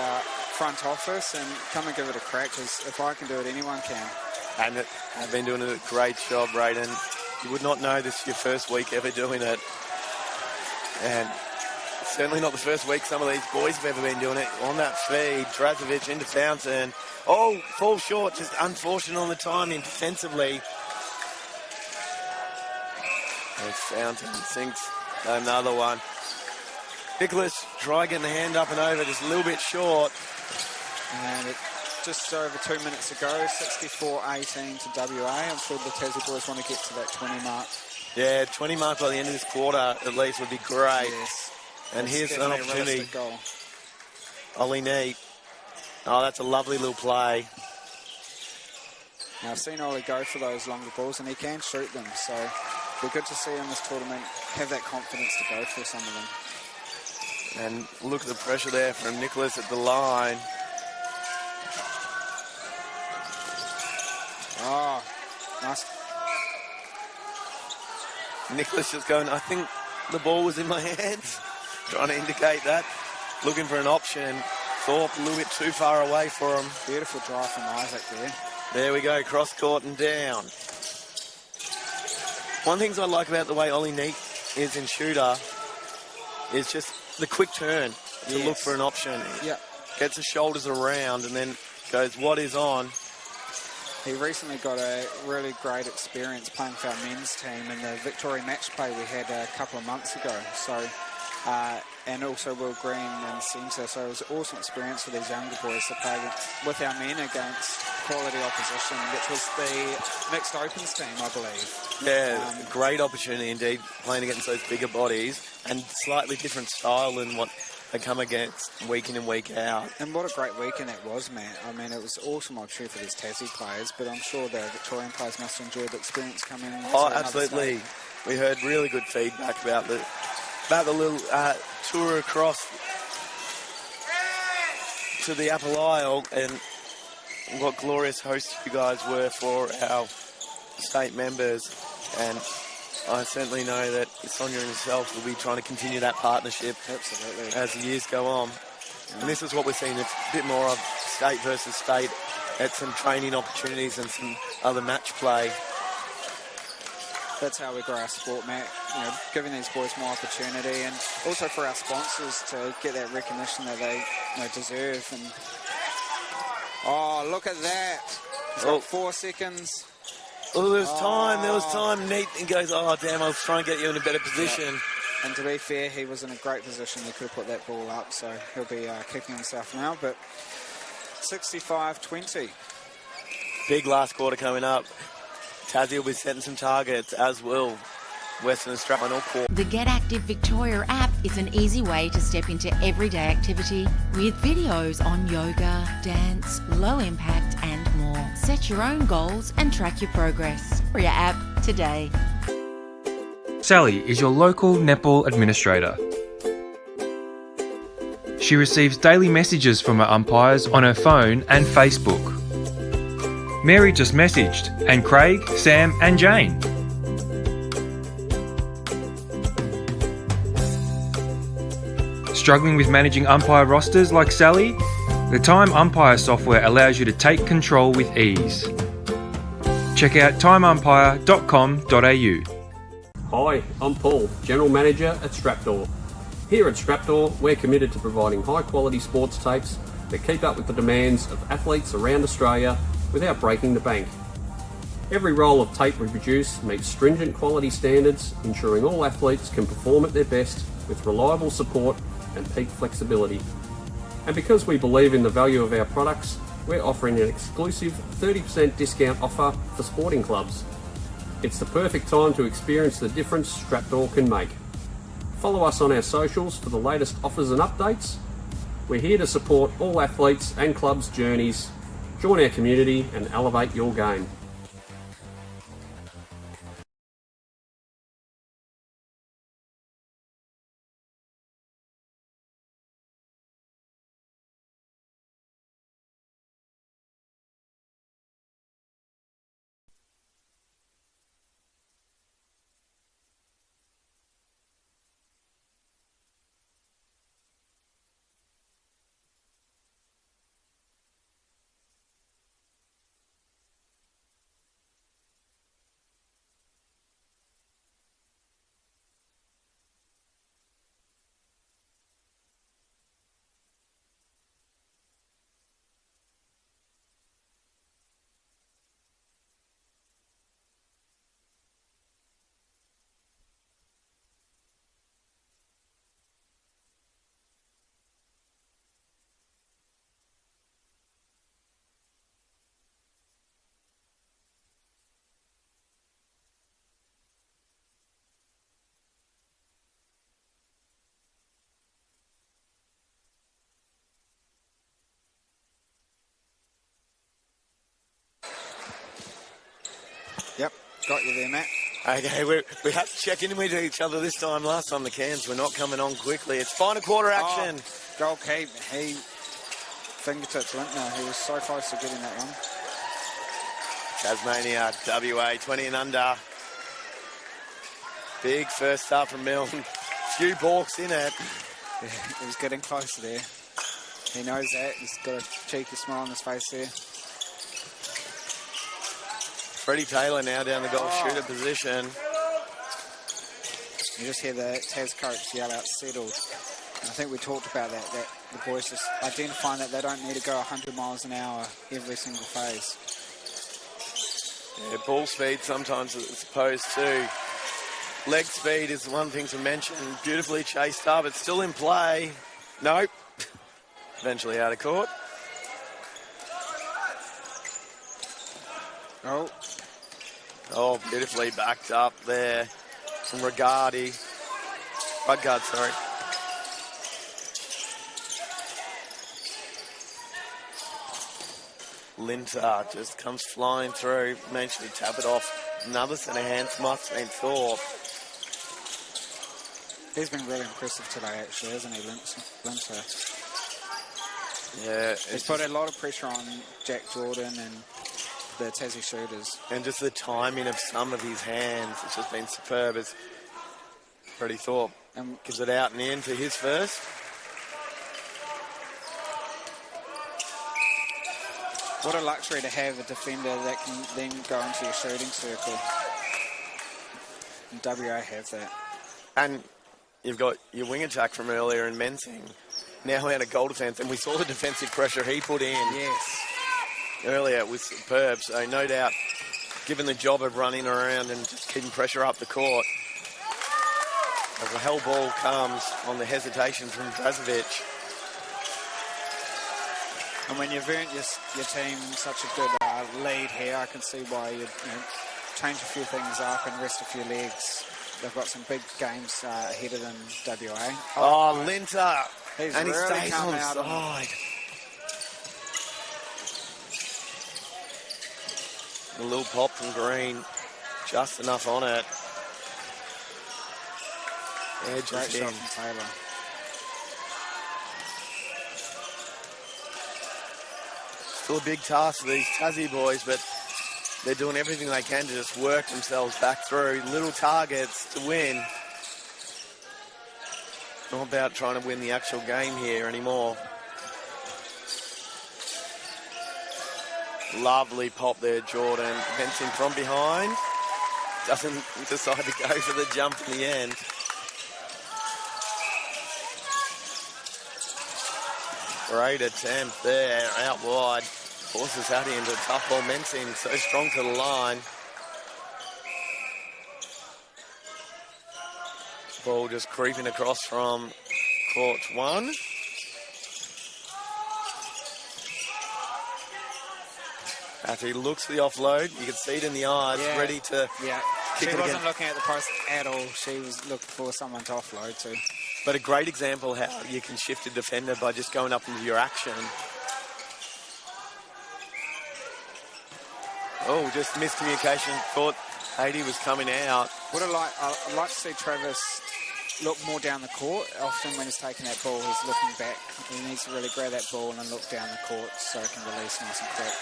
front office and come and give it a crack, because if I can do it, anyone can.
And I've been doing a great job, Raiden. You would not know this is your first week ever doing it. And certainly not the first week some of these boys have ever been doing it. On that feed, Drazovic into Fountain. Oh, falls short, just unfortunate on the timing defensively. And Fountain sinks another one. Nicholas try getting the hand up and over, just a little bit short.
And just over 2 minutes to go, 64-18 to WA. I'm sure the Tassie boys want to get to that 20 mark.
Yeah, 20 mark by the end of this quarter at least would be great.
Yes.
And
That's
here's an opportunity.
Goal.
Ollie Neat. Oh, that's a lovely little play.
Now, I've seen Ollie go for those longer balls, and he can shoot them. So it'll be good to see in this tournament have that confidence to go for some of them.
And look at the pressure there from Nicholas at the line.
Oh, nice.
Nicholas just going, I think the ball was in my hands. Trying to indicate that. Looking for an option. Thorpe a little bit too far away for him.
Beautiful drive from Isaac there.
There we go, cross court and down. One thing I like about the way Ollie Neat is in shooter is just the quick turn to look for an option.
Yeah.
Gets the shoulders around and then goes, what is on?
He recently got a really great experience playing for our men's team in the Victoria match play we had a couple of months ago. So, and also Will Green in centre. So it was an awesome experience for these younger boys to play with our men against quality opposition, which was the mixed opens team, I believe.
Yeah, great opportunity indeed, playing against those bigger bodies and slightly different style than what they come against week in and week out.
And what a great weekend that was, Matt. I mean, it was awesome opportunity for these Tassie players, but I'm sure the Victorian players must enjoy the experience coming in.
Oh, absolutely. We heard really good feedback about the little tour across to the Apple Isle and what glorious hosts you guys were for our state members. And I certainly know that Sonia and herself will be trying to continue that partnership.
Absolutely.
As the years go on. And this is what we're seeing, a bit more of state versus state at some training opportunities and some other match play.
That's how we grow our sport, Matt. You know, giving these boys more opportunity, and also for our sponsors to get that recognition that they deserve. And oh, look at that! He's got 4 seconds.
Oh, there was time. Neat and goes, oh damn, I was trying to get you in a better position.
Yep. And to be fair, he was in a great position. He could have put that ball up, so he'll be kicking himself now. But 65-20.
Big last quarter coming up. Tassie will be setting some targets, as will Western Australia final quarter.
The Get Active Victoria app is an easy way to step into everyday activity with videos on yoga, dance, low impact and more. Set your own goals and track your progress. For your app today.
Sally is your local netball administrator. She receives daily messages from her umpires on her phone and Facebook. Mary just messaged, and Craig, Sam and Jane. Struggling with managing umpire rosters like Sally? The Time Umpire software allows you to take control with ease. check out timeumpire.com.au.
Hi, I'm Paul, General Manager at Strapdoor. Here at Strapdoor, we're committed to providing high-quality sports tapes that keep up with the demands of athletes around Australia without breaking the bank. Every roll of tape we produce meets stringent quality standards, ensuring all athletes can perform at their best with reliable support and peak flexibility. And because we believe in the value of our products, we're offering an exclusive 30% discount offer for sporting clubs. It's the perfect time to experience the difference Strapdoor can make. Follow us on our socials for the latest offers and updates. We're here to support all athletes and clubs' journeys. Join our community and elevate your game.
Yep, got you there, Matt.
Okay, we have to check in with each other this time. Last time the Cairns were not coming on quickly. It's final quarter action.
Goal keep. He fingertips Lintner. He was so close to getting that one.
Tasmania, WA, 20 and under. Big first start from Milne. Few balks in it.
Yeah, he was getting closer there. He knows that. He's got a cheeky smile on his face there.
Freddie Taylor now down the goal shooter position.
You just hear the Tas coach yell out, settled. And I think we talked about that the boys just identifying that they don't need to go 100 miles an hour every single phase.
Yeah, ball speed sometimes as opposed to leg speed is one thing to mention. Beautifully chased up. It's still in play. Nope. Eventually out of court. Oh, beautifully backed up there from Rudgard, sorry. Linter just comes flying through, managed to tap it off. Another centre hands must have been Thorpe.
He's been really impressive today, actually, hasn't he, Linter?
Yeah.
He's put a lot of pressure on Jack Jordan and the Tassie shooters.
And just the timing of some of his hands, it's just been superb as Freddie Thorpe gives it out and in for his first.
What a luxury to have a defender that can then go into your shooting circle. And WA have that.
And you've got your wing attack from earlier in Mensing, now out of goal defence, and we saw the defensive pressure he put in.
Yes.
Earlier it was superb, so no doubt given the job of running around and just keeping pressure up the court. As the hell ball comes on the hesitation from Drazovic.
And when you've earned your team such a good lead here, I can see why you'd change a few things up and rest a few legs. They've got some big games ahead of them, WA.
Oh, Linter.
He's
and
really
he stays
come
on
out
side. A little pop from Green, just enough on it. Edge
Great
is
shot
in.
from Taylor.
Still a big task for these Tassie boys, but they're doing everything they can to just work themselves back through. Little targets to win. Not about trying to win the actual game here anymore. Lovely pop there, Jordan. Fencing from behind. Doesn't decide to go for the jump in the end. Great attempt there, out wide. Forces Hattie into a tough ball. Mensing so strong to the line. Ball just creeping across from court 1. Hattie looks for the offload. You can see it in the eyes, ready to kick
She
it
wasn't
again.
looking at the post at all. She was looking for someone to offload to.
But a great example how you can shift a defender by just going up into your action. Oh, just miscommunication. Thought Hattie was coming out.
I'd like to see Travis look more down the court. Often when he's taking that ball, he's looking back. He needs to really grab that ball and look down the court so he can release nice and quick.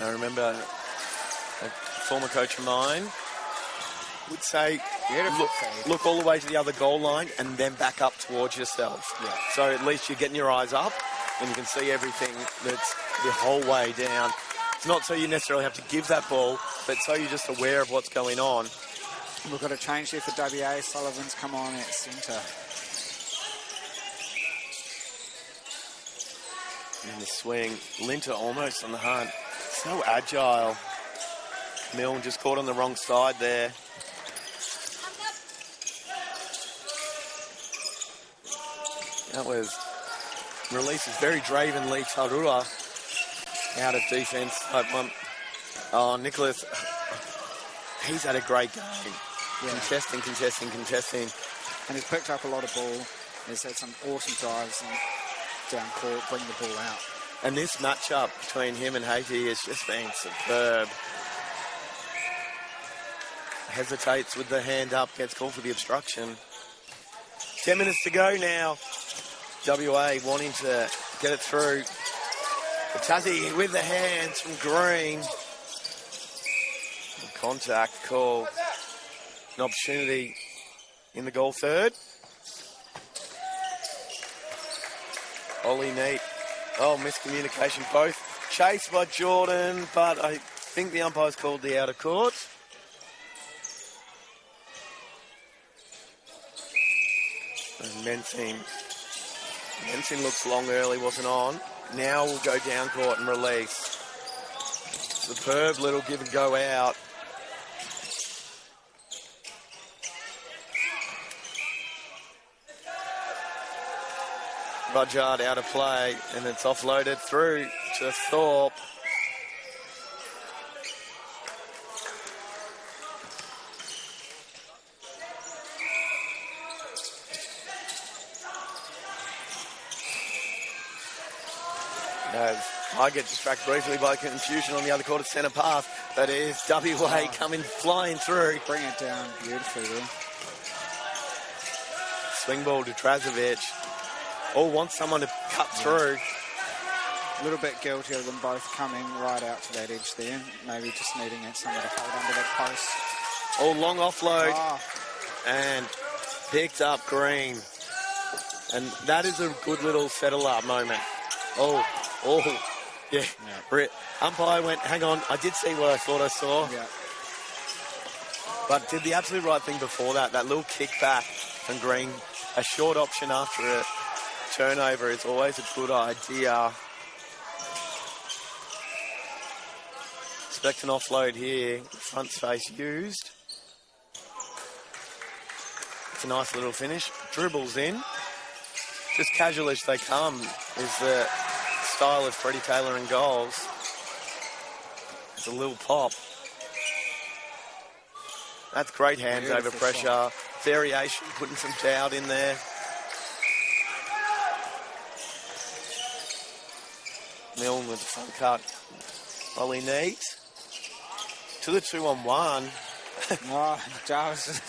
I remember a former coach of mine would say, look all the way to the other goal line and then back up towards yourself.
Yeah.
So at least you're getting your eyes up and you can see everything that's the whole way down. It's not so you necessarily have to give that ball, but so you're just aware of what's going on.
We've got a change there for WA. Sullivan's come on at centre.
In the swing, Linter almost on the hunt. So agile. Milne just caught on the wrong side there. That was releases very dravenly. Tarua out of defence. Nicholas, he's had a great game.
Yeah.
Contesting.
And he's picked up a lot of ball. He's had some awesome drives and down court, bring the ball out.
And this matchup between him and Haiti has just been superb. Hesitates with the hand up, gets called for the obstruction. 10 minutes to go now. WA wanting to get it through. Tassie with the hands from Green. Contact call. An opportunity in the goal third. Ollie Neat. Oh, miscommunication. Both chased by Jordan, but I think the umpire's called the out of court. And Mensing looks long early, wasn't on. Now we'll go down court and release. Superb little give and go out. Rudyard out of play, and it's offloaded through to Thorpe. As I get distracted briefly by confusion on the other court of centre pass, but it is WA coming flying through.
Bring it down beautifully there.
Swing ball to Trazovic. All wants someone to cut through.
A little bit guilty of them both coming right out to that edge there. Maybe just needing someone to hold under that post.
Oh, long offload. And picked up Green. And that is a good little settle up moment. Yeah. Brett. Umpire went, hang on, I did see what I thought I saw.
Yeah.
But did the absolute right thing before that. That little kick back from Green. A short option after a turnover is always a good idea. Expect an offload here. Front space used. It's a nice little finish. Dribbles in. Just casual as they come is the style of Freddie Taylor in goals. It's a little pop. That's great hands
Beautiful
over pressure.
shot.
Variation, putting some doubt in there. Milne with the front cut. Ollie Neat. To the 2-on-1.
Jarvis,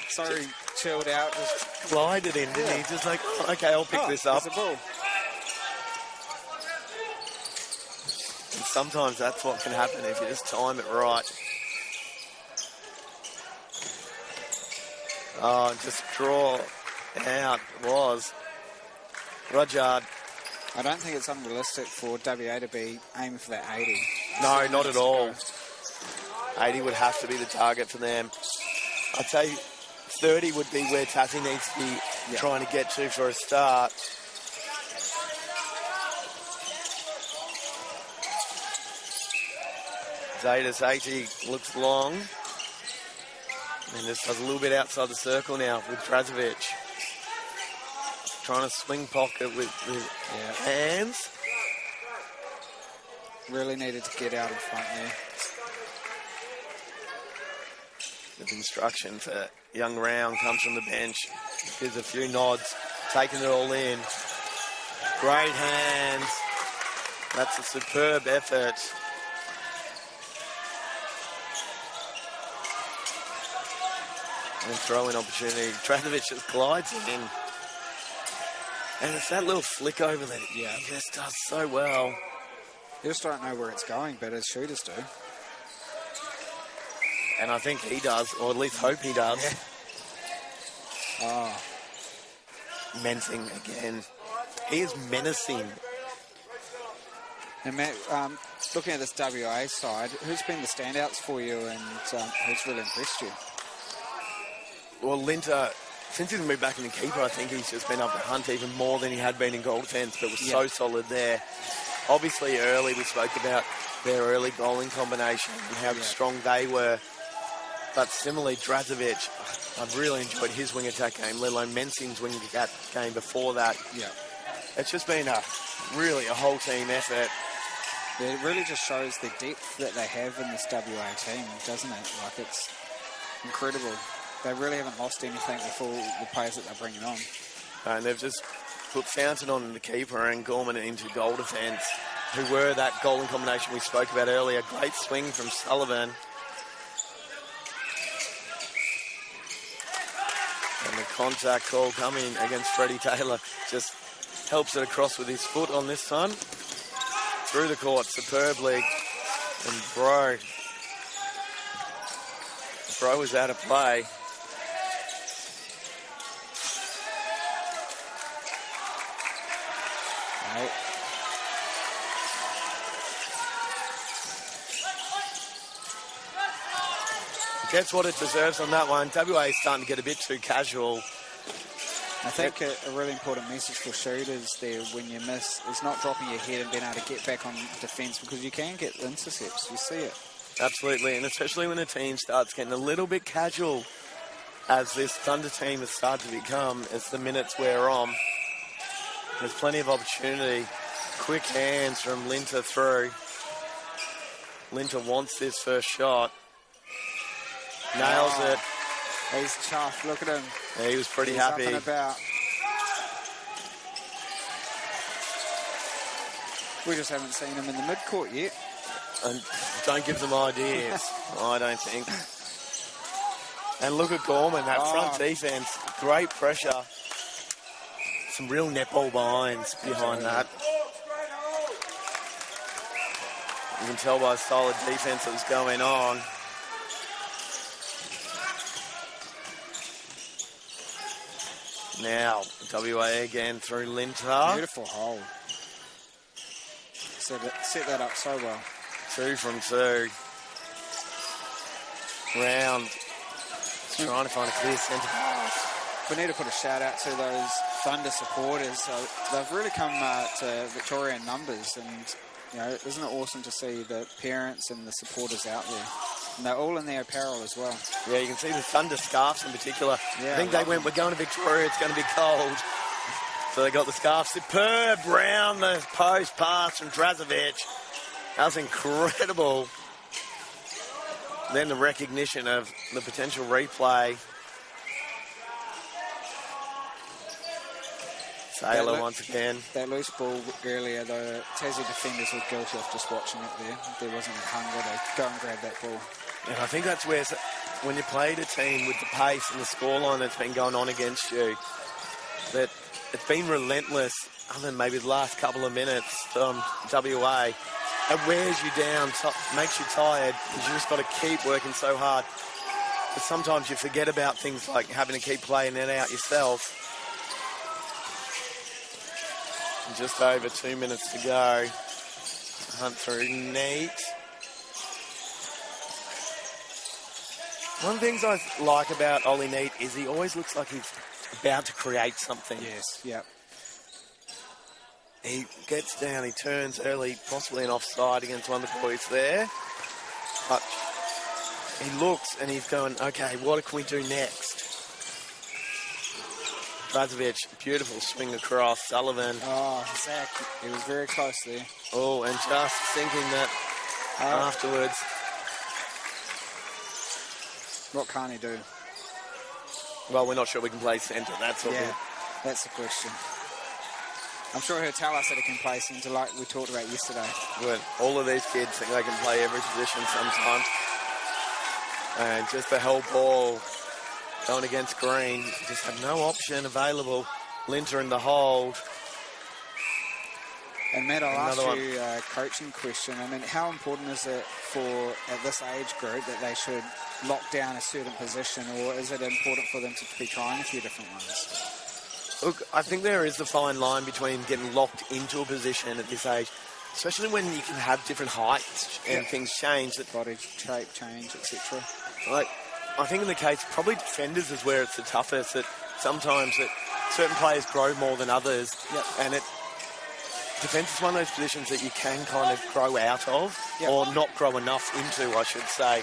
sorry, chilled out. Just
Glided in, didn't he? Just like, okay, I'll pick this up.
there's a ball.
And sometimes that's what can happen if you just time it right. Oh, just draw out was. Rudyard
I don't think it's unrealistic for WA to be aiming for that 80.
No, not at all. 80 would have to be the target for them. I'd say 30 would be where Tassie needs to be trying to get to for a start. Zayda's 80 looks long. And just does a little bit outside the circle now with Drazovic. Trying to swing pocket with hands.
Really needed to get out in front there.
The instruction for young Round comes from the bench. Gives a few nods, taking it all in. Great hands. That's a superb effort. And throw-in opportunity. Drazovic just glides it in. And it's that little flick over that he just does so well.
You just don't know where it's going, but his shooters do.
And I think he does, or at least hope he does.
Yeah. Oh.
Menacing again. He is menacing.
And Matt, looking at this WA side, who's been the standouts for you and who's really impressed you?
Well, Linter, since he's moved back in the keeper, I think he's just been able to hunt even more than he had been in goal defence, but was so solid there. Obviously, early we spoke about their early goaling combination and how strong they were. But similarly, Drazovic, I've really enjoyed his wing attack game, let alone Mensing's wing attack game before that.
Yeah.
It's just been a whole team effort.
Yeah, it really just shows the depth that they have in this WA team, doesn't it? Like, it's incredible. They really haven't lost anything with all the players that they're bringing on.
And they've just put Fountain on the keeper and Gorman into goal defence, who were that goaling combination we spoke about earlier. Great swing from Sullivan. And the contact call coming against Freddie Taylor just helps it across with his foot on this one. Through the court superbly. And Bro was out of play.
Right.
Gets what it deserves on that one. WA is starting to get a bit too casual.
I think a really important message for shooters there when you miss is not dropping your head and being able to get back on defence, because you can get intercepts. You see it.
Absolutely, and especially when the team starts getting a little bit casual, as this Thunder team has started to become as the minutes wear on. There's plenty of opportunity. Quick hands from Linter through. Linter wants this first shot. Nails it.
He's chuffed. Look at him.
Yeah, he was pretty
He's
happy.
Up and about. We just haven't seen him in the mid-court yet.
And don't give them ideas, I don't think. And look at Gorman, that front defence. Great pressure. Some real netball binds behind that. You can tell by the solid defence that was going on. Now, WA again through Linter.
Beautiful hole. Set that up so well.
2 from 2. Round. Trying to find a clear centre pass.
We need to put a shout out to those Thunder supporters. They've really come to Victoria in numbers, and isn't it awesome to see the parents and the supporters out there? And they're all in their apparel as well.
Yeah, you can see the Thunder scarves in particular.
Yeah,
I think they went, we're going to Victoria, it's going to be cold. So they got the scarves. Superb round the post pass from Drazovic. That was incredible. Then the recognition of the potential replay. Taylor once again.
That loose ball earlier, the Tassie defenders were guilty of just watching it there. There wasn't a hunger to go and grab that ball.
And I think that's where, when you played a team with the pace and the scoreline that's been going on against you, that it's been relentless, other than maybe the last couple of minutes from WA. It wears you down, makes you tired, because you just got to keep working so hard. But sometimes you forget about things like having to keep playing it out yourself. Just over 2 minutes to go. Hunt through neat. One of the things I like about Ollie Neat is he always looks like he's about to create something.
Yes, yep.
He gets down, he turns early, possibly an offside against one of the boys there. But he looks and he's going, okay, what can we do next? Brazovic, beautiful swing across. Sullivan.
Oh, Zach, he was very close there.
Oh, and just thinking that afterwards.
What can't he do?
Well, we're not sure we can play centre, that's all.
Yeah, that's the question. I'm sure he'll tell us that he can play centre like we talked about yesterday.
But all of these kids think they can play every position sometimes. And just the hell ball going against Green. Just have no option available. Linter in the hold.
And Matt, I'll ask you a coaching question. I mean, how important is it for, at this age group, that they should lock down a certain position, or is it important for them to be trying a few different ones?
Look, I think there is a fine line between getting locked into a position at this age, especially when you can have different heights and things change. That
body shape change, etc.
Like, I think in the case, probably defenders is where it's the toughest, that sometimes that certain players grow more than others, and defence is one of those positions that you can kind of grow out of, or not grow enough into, I should say,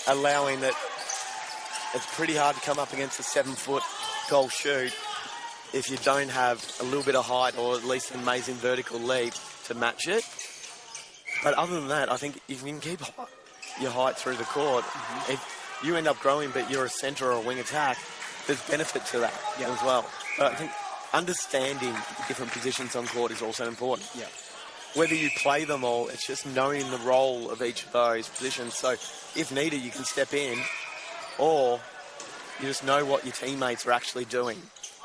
allowing that it's pretty hard to come up against a 7-foot goal shoot if you don't have a little bit of height or at least an amazing vertical leap to match it. But other than that, I think if you can keep your height through the court, if you end up growing but you're a centre or a wing attack, there's benefit to that as well. But I think understanding different positions on court is also important.
Yeah.
Whether you play them all, it's just knowing the role of each of those positions. So if needed, you can step in, or you just know what your teammates are actually doing.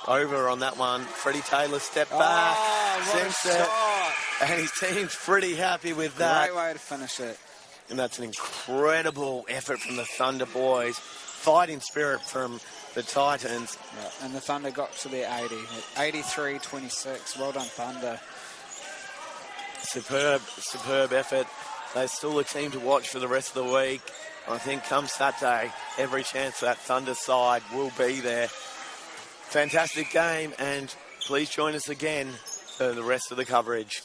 Over on that one, Freddie Taylor stepped back, sensed it, and his team's pretty happy with that.
Great way to finish it.
And that's an incredible effort from the Thunder boys. Fighting spirit from the Titans.
Yeah, and the Thunder got to their 80. 83-26. Well done, Thunder.
Superb effort. They're still a team to watch for the rest of the week. I think come Saturday, every chance that Thunder side will be there. Fantastic game, and please join us again for the rest of the coverage.